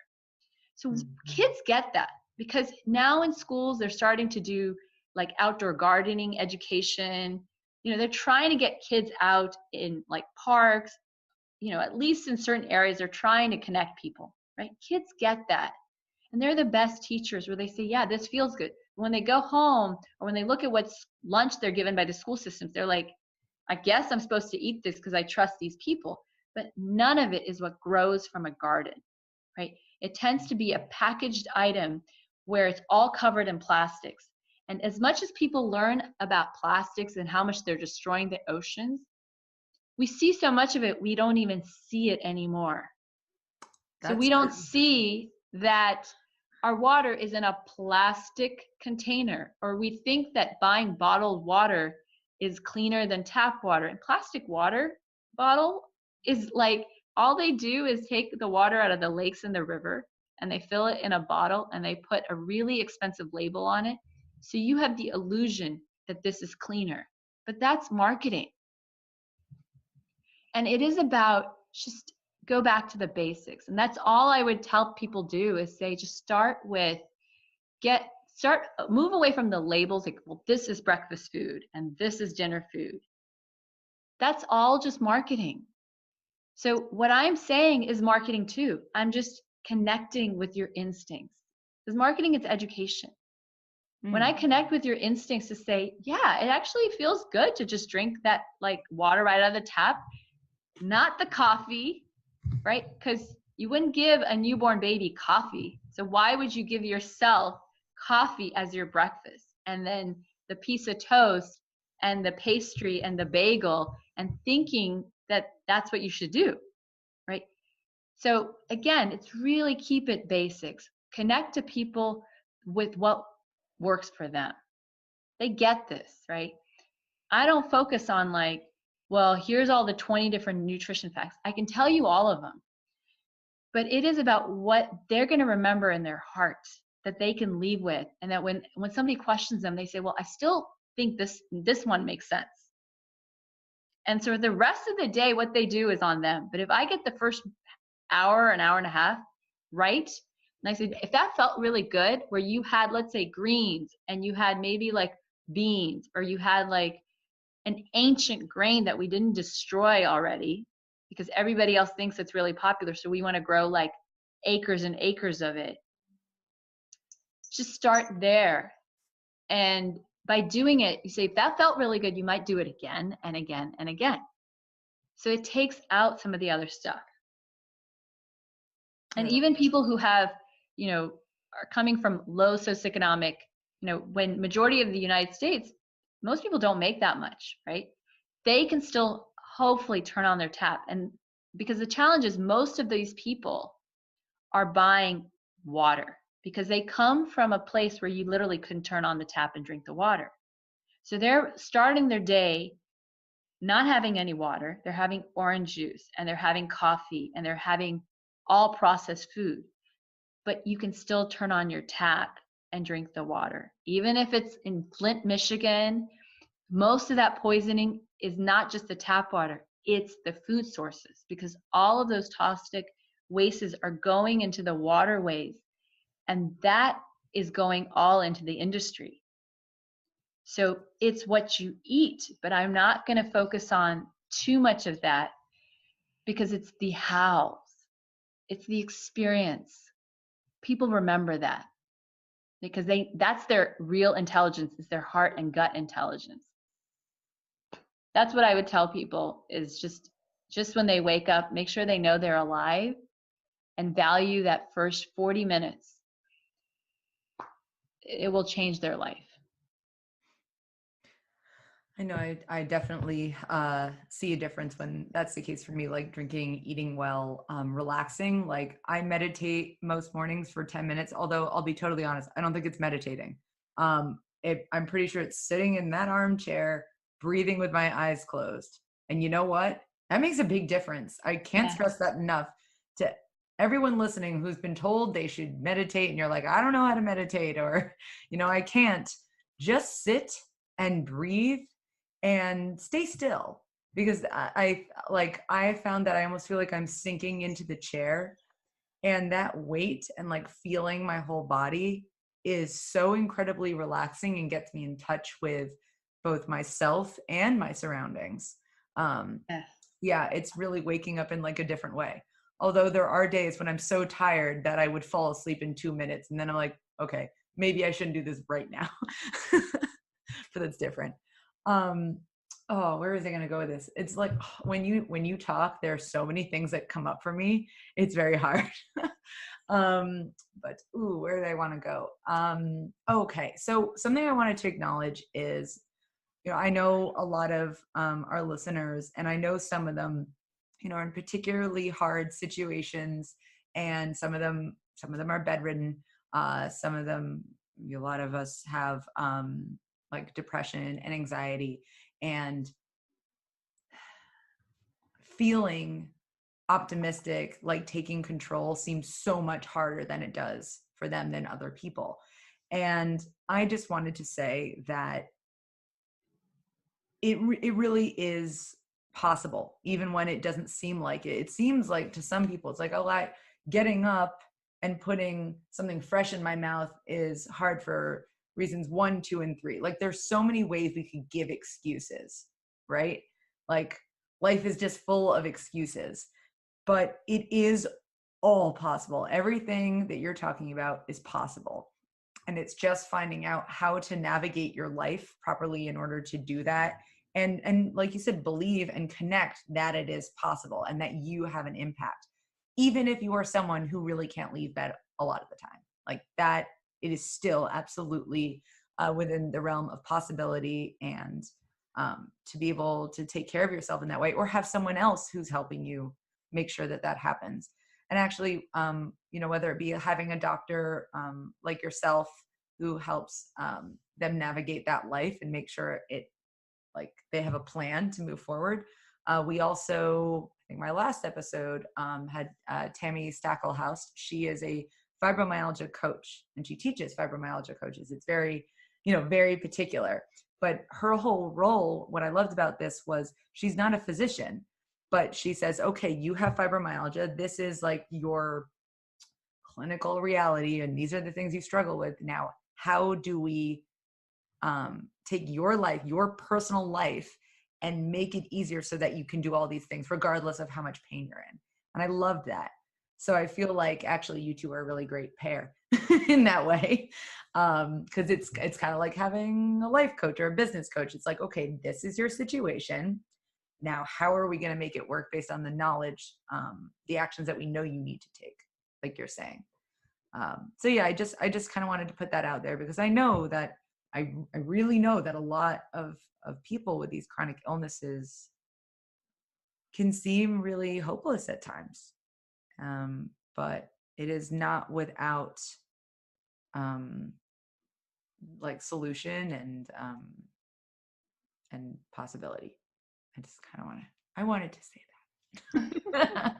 So kids get that, because now in schools, they're starting to do like outdoor gardening education. They're trying to get kids out in like parks, at least in certain areas, they're trying to connect people, right? Kids get that. And they're the best teachers, where they say, yeah, this feels good. When they go home or when they look at what lunch they're given by the school systems, they're like, I guess I'm supposed to eat this because I trust these people. But none of it is what grows from a garden, right? It tends to be a packaged item where it's all covered in plastics. And as much as people learn about plastics and how much they're destroying the oceans, we see so much of it, we don't even see it anymore. So we don't see that our water is in a plastic container, or we think that buying bottled water is cleaner than tap water. And plastic water bottle is like, all they do is take the water out of the lakes and the river and they fill it in a bottle and they put a really expensive label on it. So you have the illusion that this is cleaner, but that's marketing. And it is about just go back to the basics. And that's all I would tell people do, is say, just start with, move away from the labels, like, well, this is breakfast food and this is dinner food. That's all just marketing. So what I'm saying is marketing too. I'm just connecting with your instincts. Because marketing is education. When I connect with your instincts to say, yeah, it actually feels good to just drink that like water right out of the tap, not the coffee, right? Because you wouldn't give a newborn baby coffee. So why would you give yourself coffee as your breakfast? And then the piece of toast and the pastry and the bagel, and thinking that that's what you should do, right? So again, it's really keep it basics. Connect to people with what works for them. They get this, right? I don't focus on like, well, here's all the 20 different nutrition facts. I can tell you all of them. But it is about what they're going to remember in their heart that they can leave with. And that when somebody questions them, they say, well, I still think this one makes sense. And so the rest of the day, what they do is on them. But if I get the first hour, an hour and a half right, and I said, if that felt really good, where you had, let's say, greens, and you had maybe like beans, or you had like an ancient grain that we didn't destroy already, because everybody else thinks it's really popular, so we want to grow like acres and acres of it. Just start there. And by doing it, you say, if that felt really good, you might do it again and again and again. So it takes out some of the other stuff. And even people who have, are coming from low socioeconomic, when majority of the United States, most people don't make that much, right? They can still hopefully turn on their tap. And because the challenge is most of these people are buying water because they come from a place where you literally couldn't turn on the tap and drink the water. So they're starting their day not having any water. They're having orange juice, and they're having coffee, and they're having all processed food. But you can still turn on your tap and drink the water. Even if it's in Flint, Michigan, most of that poisoning is not just the tap water, it's the food sources, because all of those toxic wastes are going into the waterways, and that is going all into the industry. So it's what you eat, but I'm not going to focus on too much of that because it's the hows, it's the experience. People remember that because that's their real intelligence, is their heart and gut intelligence. That's what I would tell people, is just when they wake up, make sure they know they're alive and value that first 40 minutes. It will change their life. I know I definitely see a difference when that's the case for me, like drinking, eating well, relaxing. Like I meditate most mornings for 10 minutes, although I'll be totally honest, I don't think it's meditating. I'm pretty sure it's sitting in that armchair, breathing with my eyes closed. And you know what? That makes a big difference. I can't stress that enough to everyone listening who's been told they should meditate and you're like, I don't know how to meditate, or, I can't. Just sit and breathe and stay still, because I found that I almost feel like I'm sinking into the chair, and that weight and like feeling my whole body is so incredibly relaxing and gets me in touch with both myself and my surroundings. Yeah, it's really waking up in like a different way. Although there are days when I'm so tired that I would fall asleep in 2 minutes, and then I'm like, okay, maybe I shouldn't do this right now. But that's different. Where was I going to go with this? It's like when you talk, there are so many things that come up for me. It's very hard. But where do I want to go? Okay. So something I wanted to acknowledge is, I know a lot of our listeners, and I know some of them, are in particularly hard situations, and some of them are bedridden. Some of them, a lot of us have like depression and anxiety, and feeling optimistic, like taking control, seems so much harder than it does for them than other people. And I just wanted to say that it really is possible, even when it doesn't seem like it. It seems like to some people, it's like, getting up and putting something fresh in my mouth is hard for reasons 1, 2, and 3. Like there's so many ways we could give excuses, right? Like life is just full of excuses, but it is all possible. Everything that you're talking about is possible. And it's just finding out how to navigate your life properly in order to do that. And like you said, believe and connect that it is possible and that you have an impact, even if you are someone who really can't leave bed a lot of the time. Like that, it is still absolutely within the realm of possibility, and to be able to take care of yourself in that way, or have someone else who's helping you make sure that that happens. And actually, whether it be having a doctor like yourself who helps them navigate that life and make sure they have a plan to move forward. We also, I think my last episode had Tammy Stackelhouse. She is a fibromyalgia coach, and she teaches fibromyalgia coaches. It's very, very particular. But her whole role, what I loved about this was she's not a physician, but she says, okay, you have fibromyalgia. This is like your clinical reality, and these are the things you struggle with. Now, how do we take your life, your personal life, and make it easier so that you can do all these things regardless of how much pain you're in? And I love that. So I feel like actually you two are a really great pair in that way. Because it's kind of like having a life coach or a business coach. It's like, okay, this is your situation. Now, how are we going to make it work based on the knowledge, the actions that we know you need to take, like you're saying. So yeah, I just kind of wanted to put that out there, because I know that I really know that a lot of people with these chronic illnesses can seem really hopeless at times. But it is not without like solution and possibility. I wanted to say that.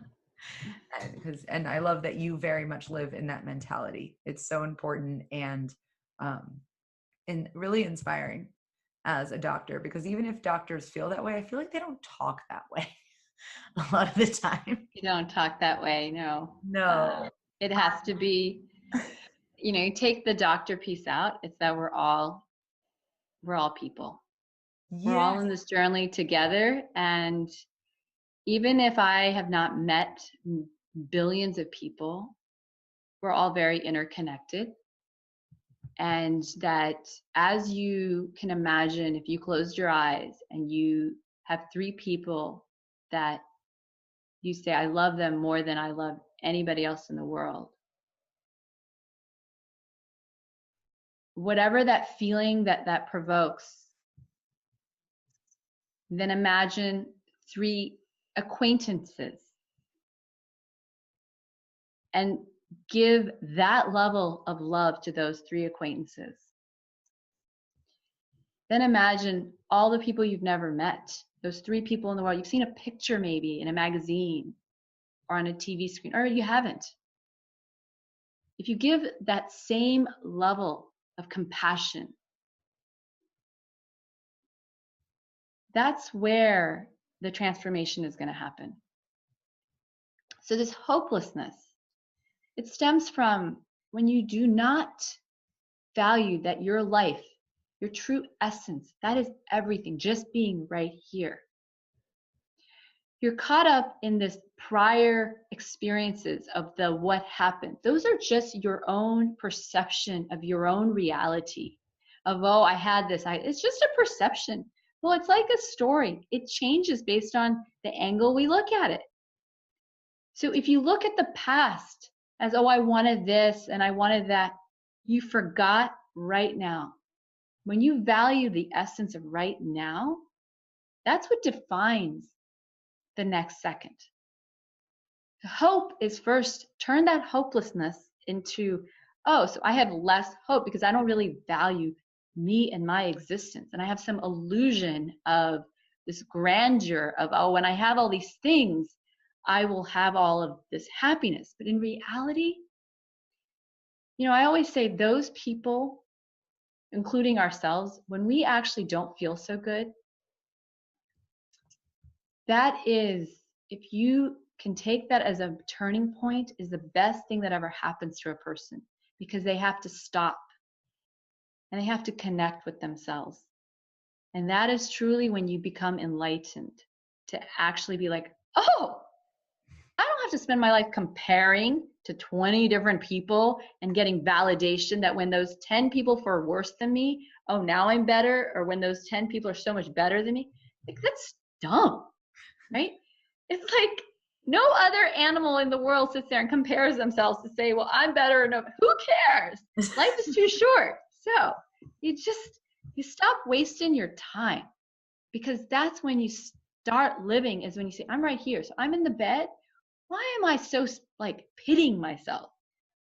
And I love that you very much live in that mentality. It's so important and really inspiring as a doctor, because even if doctors feel that way, I feel like they don't talk that way. a lot of the time. You don't talk that way, no. No. It has to be, you take the doctor piece out. It's that we're all people. We're all Yes. in this journey together. And even if I have not met billions of people, we're all very interconnected. And that, as you can imagine, if you closed your eyes and you have 3 people that you say, I love them more than I love anybody else in the world. Whatever that feeling that provokes, then imagine 3 acquaintances and give that level of love to those 3 acquaintances. Then imagine all the people you've never met, those 3 people in the world. You've seen a picture maybe in a magazine or on a TV screen, or you haven't. If you give that same level of compassion, that's where the transformation is going to happen. So this hopelessness, it stems from when you do not value that your life, your true essence, that is everything, just being right here. You're caught up in this prior experiences of the what happened. Those are just your own perception of your own reality of, oh, I had this. It's just a perception. Well, it's like a story. It changes based on the angle we look at it. So if you look at the past as, oh, I wanted this and I wanted that, you forgot right now. When you value the essence of right now, that's what defines the next second. Hope is first, turn that hopelessness into, oh, so I have less hope because I don't really value me and my existence. And I have some illusion of this grandeur of, oh, when I have all these things, I will have all of this happiness. But in reality, I always say those people, including ourselves, when we actually don't feel so good, that is, if you can take that as a turning point, is the best thing that ever happens to a person, because they have to stop and they have to connect with themselves. And that is truly when you become enlightened, to actually be like, oh, I don't have to spend my life comparing to 20 different people and getting validation that when those 10 people are worse than me, oh, now I'm better, or when those 10 people are so much better than me. Like, that's dumb, right? It's like no other animal in the world sits there and compares themselves to say, well, I'm better. No, who cares? Life is too short. So you stop wasting your time, because that's when you start living, is when you say, I'm right here. So I'm in the bed. Why am I so pitying myself?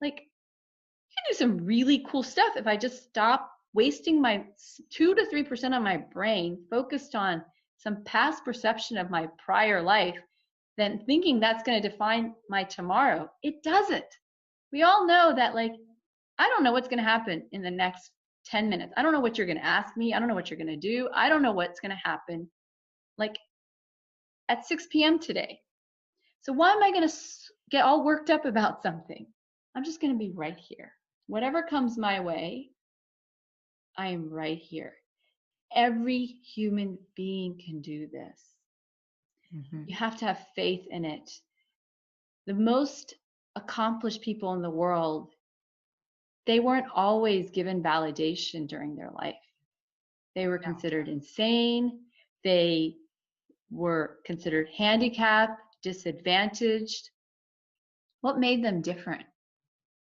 Like, you can do some really cool stuff if I just stop wasting my 2 to 3% of my brain focused on some past perception of my prior life, then thinking that's going to define my tomorrow. It doesn't. We all know that, I don't know what's going to happen in the next 10 minutes. I don't know what you're going to ask me. I don't know what you're going to do. I don't know what's going to happen at 6 p.m. today. So why am I going to get all worked up about something? I'm just going to be right here. Whatever comes my way, I am right here. Every human being can do this. Mm-hmm. You have to have faith in it. The most accomplished people in the world, they weren't always given validation during their life. They were considered insane. They were considered handicapped, disadvantaged. What made them different?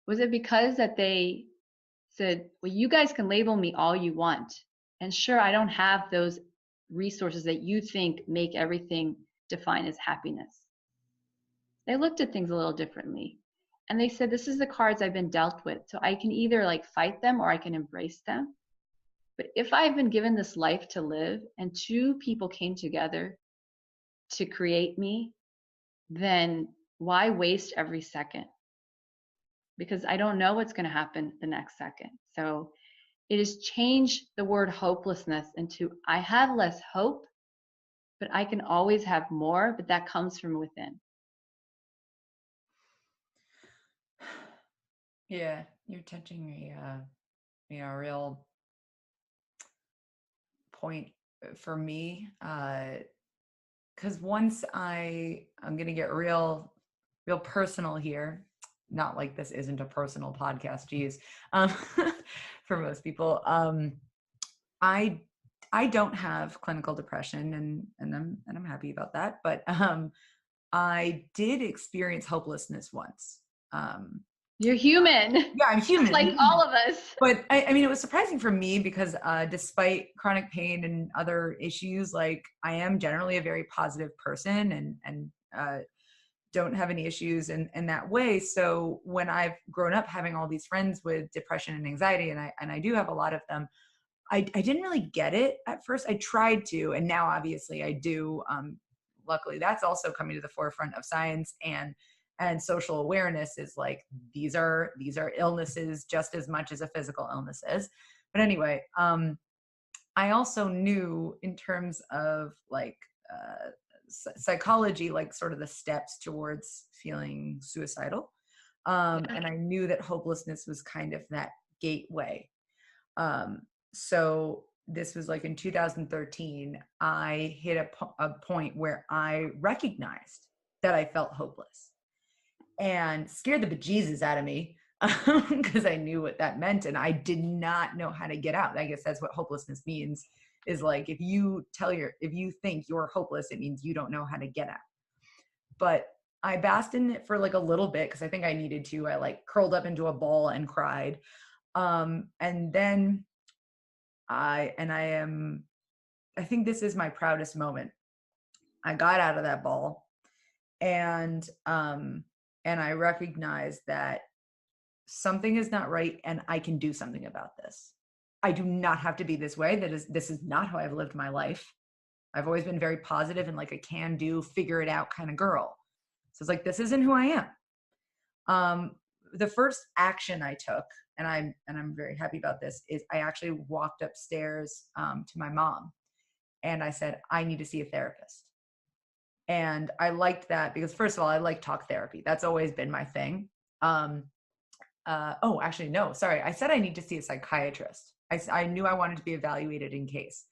Was it because that they said, well, you guys can label me all you want, and sure, I don't have those resources that you think make everything defined as happiness. They looked at things a little differently, and they said, this is the cards I've been dealt with, so I can either fight them or I can embrace them. But if I've been given this life to live and 2 people came together to create me, then why waste every second? Because I don't know what's going to happen the next second. So it has changed the word hopelessness into, I have less hope but I can always have more, but that comes from within. Yeah, you're touching a real point for me. Because once I'm going to get real personal here. Not like this isn't a personal podcast, geez. For most people, I don't have clinical depression, and I'm happy about that. But I did experience hopelessness once. You're human. Yeah, I'm human. Like all of us. But I mean, it was surprising for me because despite chronic pain and other issues, like I am generally a very positive person and don't have any issues in that way. So when I've grown up having all these friends with depression and anxiety, and I do have a lot of them, I didn't really get it at first. I tried to, and now obviously I do. Luckily, that's also coming to the forefront of science and social awareness is like, these are illnesses just as much as a physical illness is. But anyway, I also knew in terms of like psychology, like sort of the steps towards feeling suicidal. And I knew that hopelessness was kind of that gateway. So this was like in 2013, I hit a point where I recognized that I felt hopeless and scared the bejesus out of me because I knew what that meant. And I did not know how to get out. I guess that's what hopelessness means, is like, if you think you're hopeless, it means you don't know how to get out. But I basked in it for like a little bit because I think I needed to. I like curled up into a ball and cried. And then I think this is my proudest moment. I got out of that ball and I recognized that something is not right and I can do something about this. I do not have to be this way. This is not how I've lived my life. I've always been very positive and like a can do, figure it out kind of girl. So it's like, this isn't who I am. The first action I took, and I'm very happy about this, is I actually walked upstairs to my mom and I said, I need to see a therapist. And I liked that because, first of all, I like talk therapy. That's always been my thing. Actually, no, sorry. I said I need to see a psychiatrist. I knew I wanted to be evaluated in case.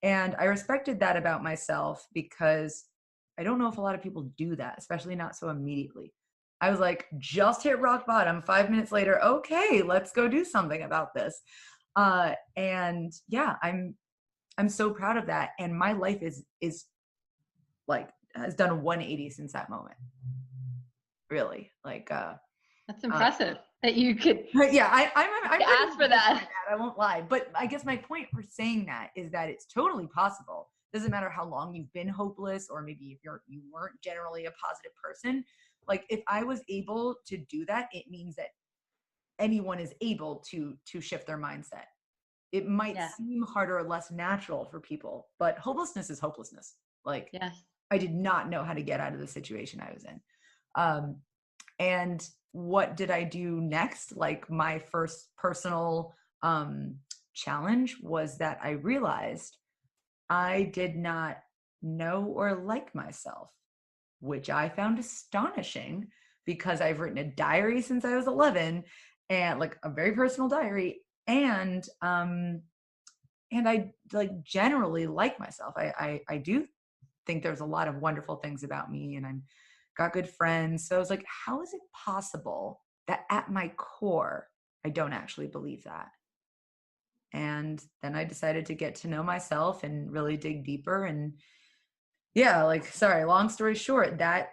And I respected that about myself because I don't know if a lot of people do that, especially not so immediately. I was like, just hit rock bottom. 5 minutes later, okay, let's go do something about this. And yeah, I'm so proud of that. And my life is like, has done a 180 since that moment. Really, like that's impressive that you could. Yeah, I'm ask for that. I won't lie, but I guess my point for saying that is that it's totally possible. Doesn't matter how long you've been hopeless, or maybe if you weren't generally a positive person. Like, if I was able to do that, it means that anyone is able to shift their mindset. It might seem harder or less natural for people, but hopelessness is hopelessness. Like, I did not know how to get out of the situation I was in. And what did I do next? Like, my first personal challenge was that I realized I did not know or like myself, which I found astonishing because I've written a diary since I was 11, and like a very personal diary. And I like generally like myself. I do think there's a lot of wonderful things about me, and I'm got good friends. So I was like, how is it possible that at my core, I don't actually believe that? And then I decided to get to know myself and really dig deeper. And yeah, like, sorry, long story short, that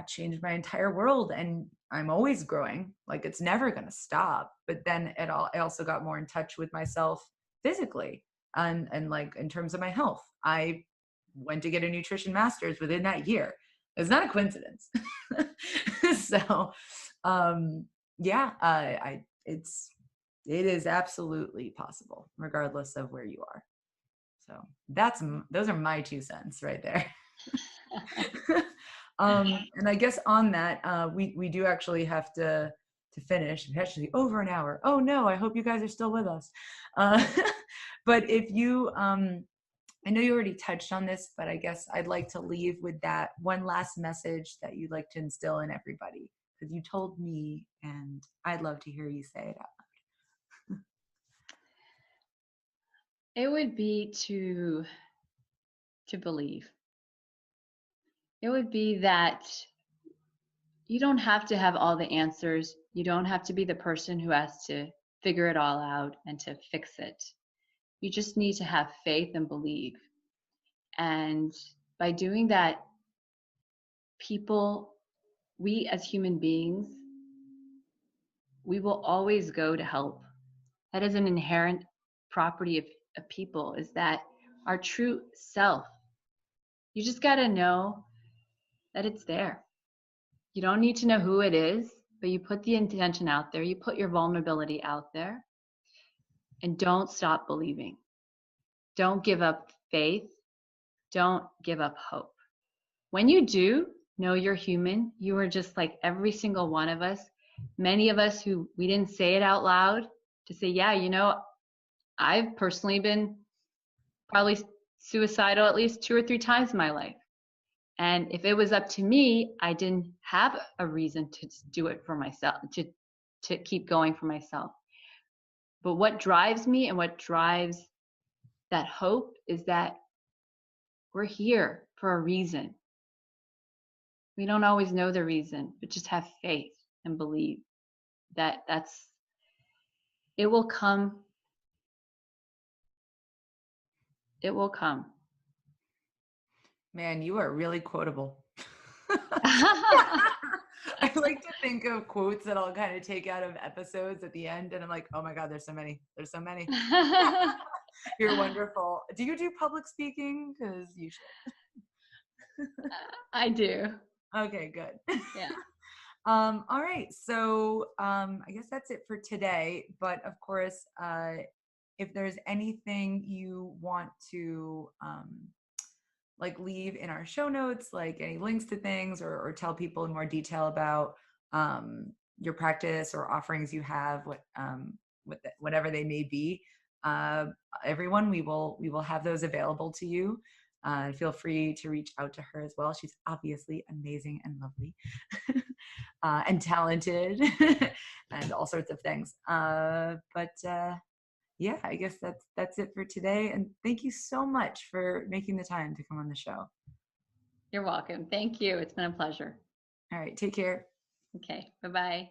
changed my entire world. And I'm always growing. Like, it's never going to stop. But then I also got more in touch with myself physically and like in terms of my health. I went to get a nutrition master's within that year. It's not a coincidence. So, it is absolutely possible, regardless of where you are. So those are my 2 cents right there. And I guess on that, we do actually have to finish. We actually over an hour. Oh no, I hope you guys are still with us. But if you I know you already touched on this, but I guess I'd like to leave with that one last message that you'd like to instill in everybody, because you told me, and I'd love to hear you say it out loud. It would be to believe. It would be that you don't have to have all the answers. You don't have to be the person who has to figure it all out and to fix it. You just need to have faith and believe. And by doing that, we as human beings, we will always go to help. That is an inherent property of people, is that our true self. You just got to know that it's there. You don't need to know who it is, but you put the intention out there, you put your vulnerability out there, and don't stop believing. Don't give up faith. Don't give up hope. When you do know you're human, you are just like every single one of us. Many of us who we didn't say it out loud to say, yeah, I've personally been probably suicidal at least 2 or 3 times in my life. And if it was up to me, I didn't have a reason to do it for myself, to keep going for myself. But what drives me and what drives that hope is that we're here for a reason. We don't always know the reason, but just have faith and believe that it will come. It will come. Man, you are really quotable. I like to think of quotes that I'll kind of take out of episodes at the end, and I'm like, oh my God, there's so many. There's so many. You're wonderful. Do you do public speaking? Because you should. I do. Okay, good. Yeah. All right. So I guess that's it for today. But of course, if there's anything you want to like leave in our show notes, like any links to things, or tell people in more detail about your practice or offerings you have, whatever they may be, everyone, we will have those available to you. Feel free to reach out to her as well. She's obviously amazing and lovely and talented and all sorts of things. Yeah, I guess that's it for today. And thank you so much for making the time to come on the show. You're welcome. Thank you. It's been a pleasure. All right. Take care. Okay. Bye-bye.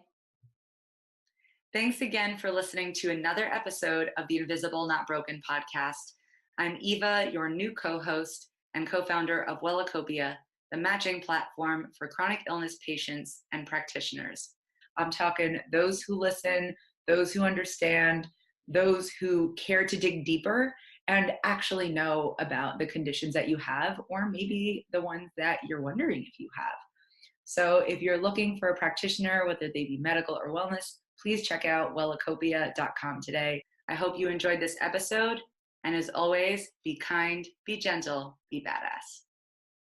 Thanks again for listening to another episode of the Invisible Not Broken podcast. I'm Eva, your new co-host and co-founder of Wellacopia, the matching platform for chronic illness patients and practitioners. I'm talking those who listen, those who understand, those who care to dig deeper and actually know about the conditions that you have, or maybe the ones that you're wondering if you have. So if you're looking for a practitioner, whether they be medical or wellness, please check out wellacopia.com today. I hope you enjoyed this episode. And as always, be kind, be gentle, be badass.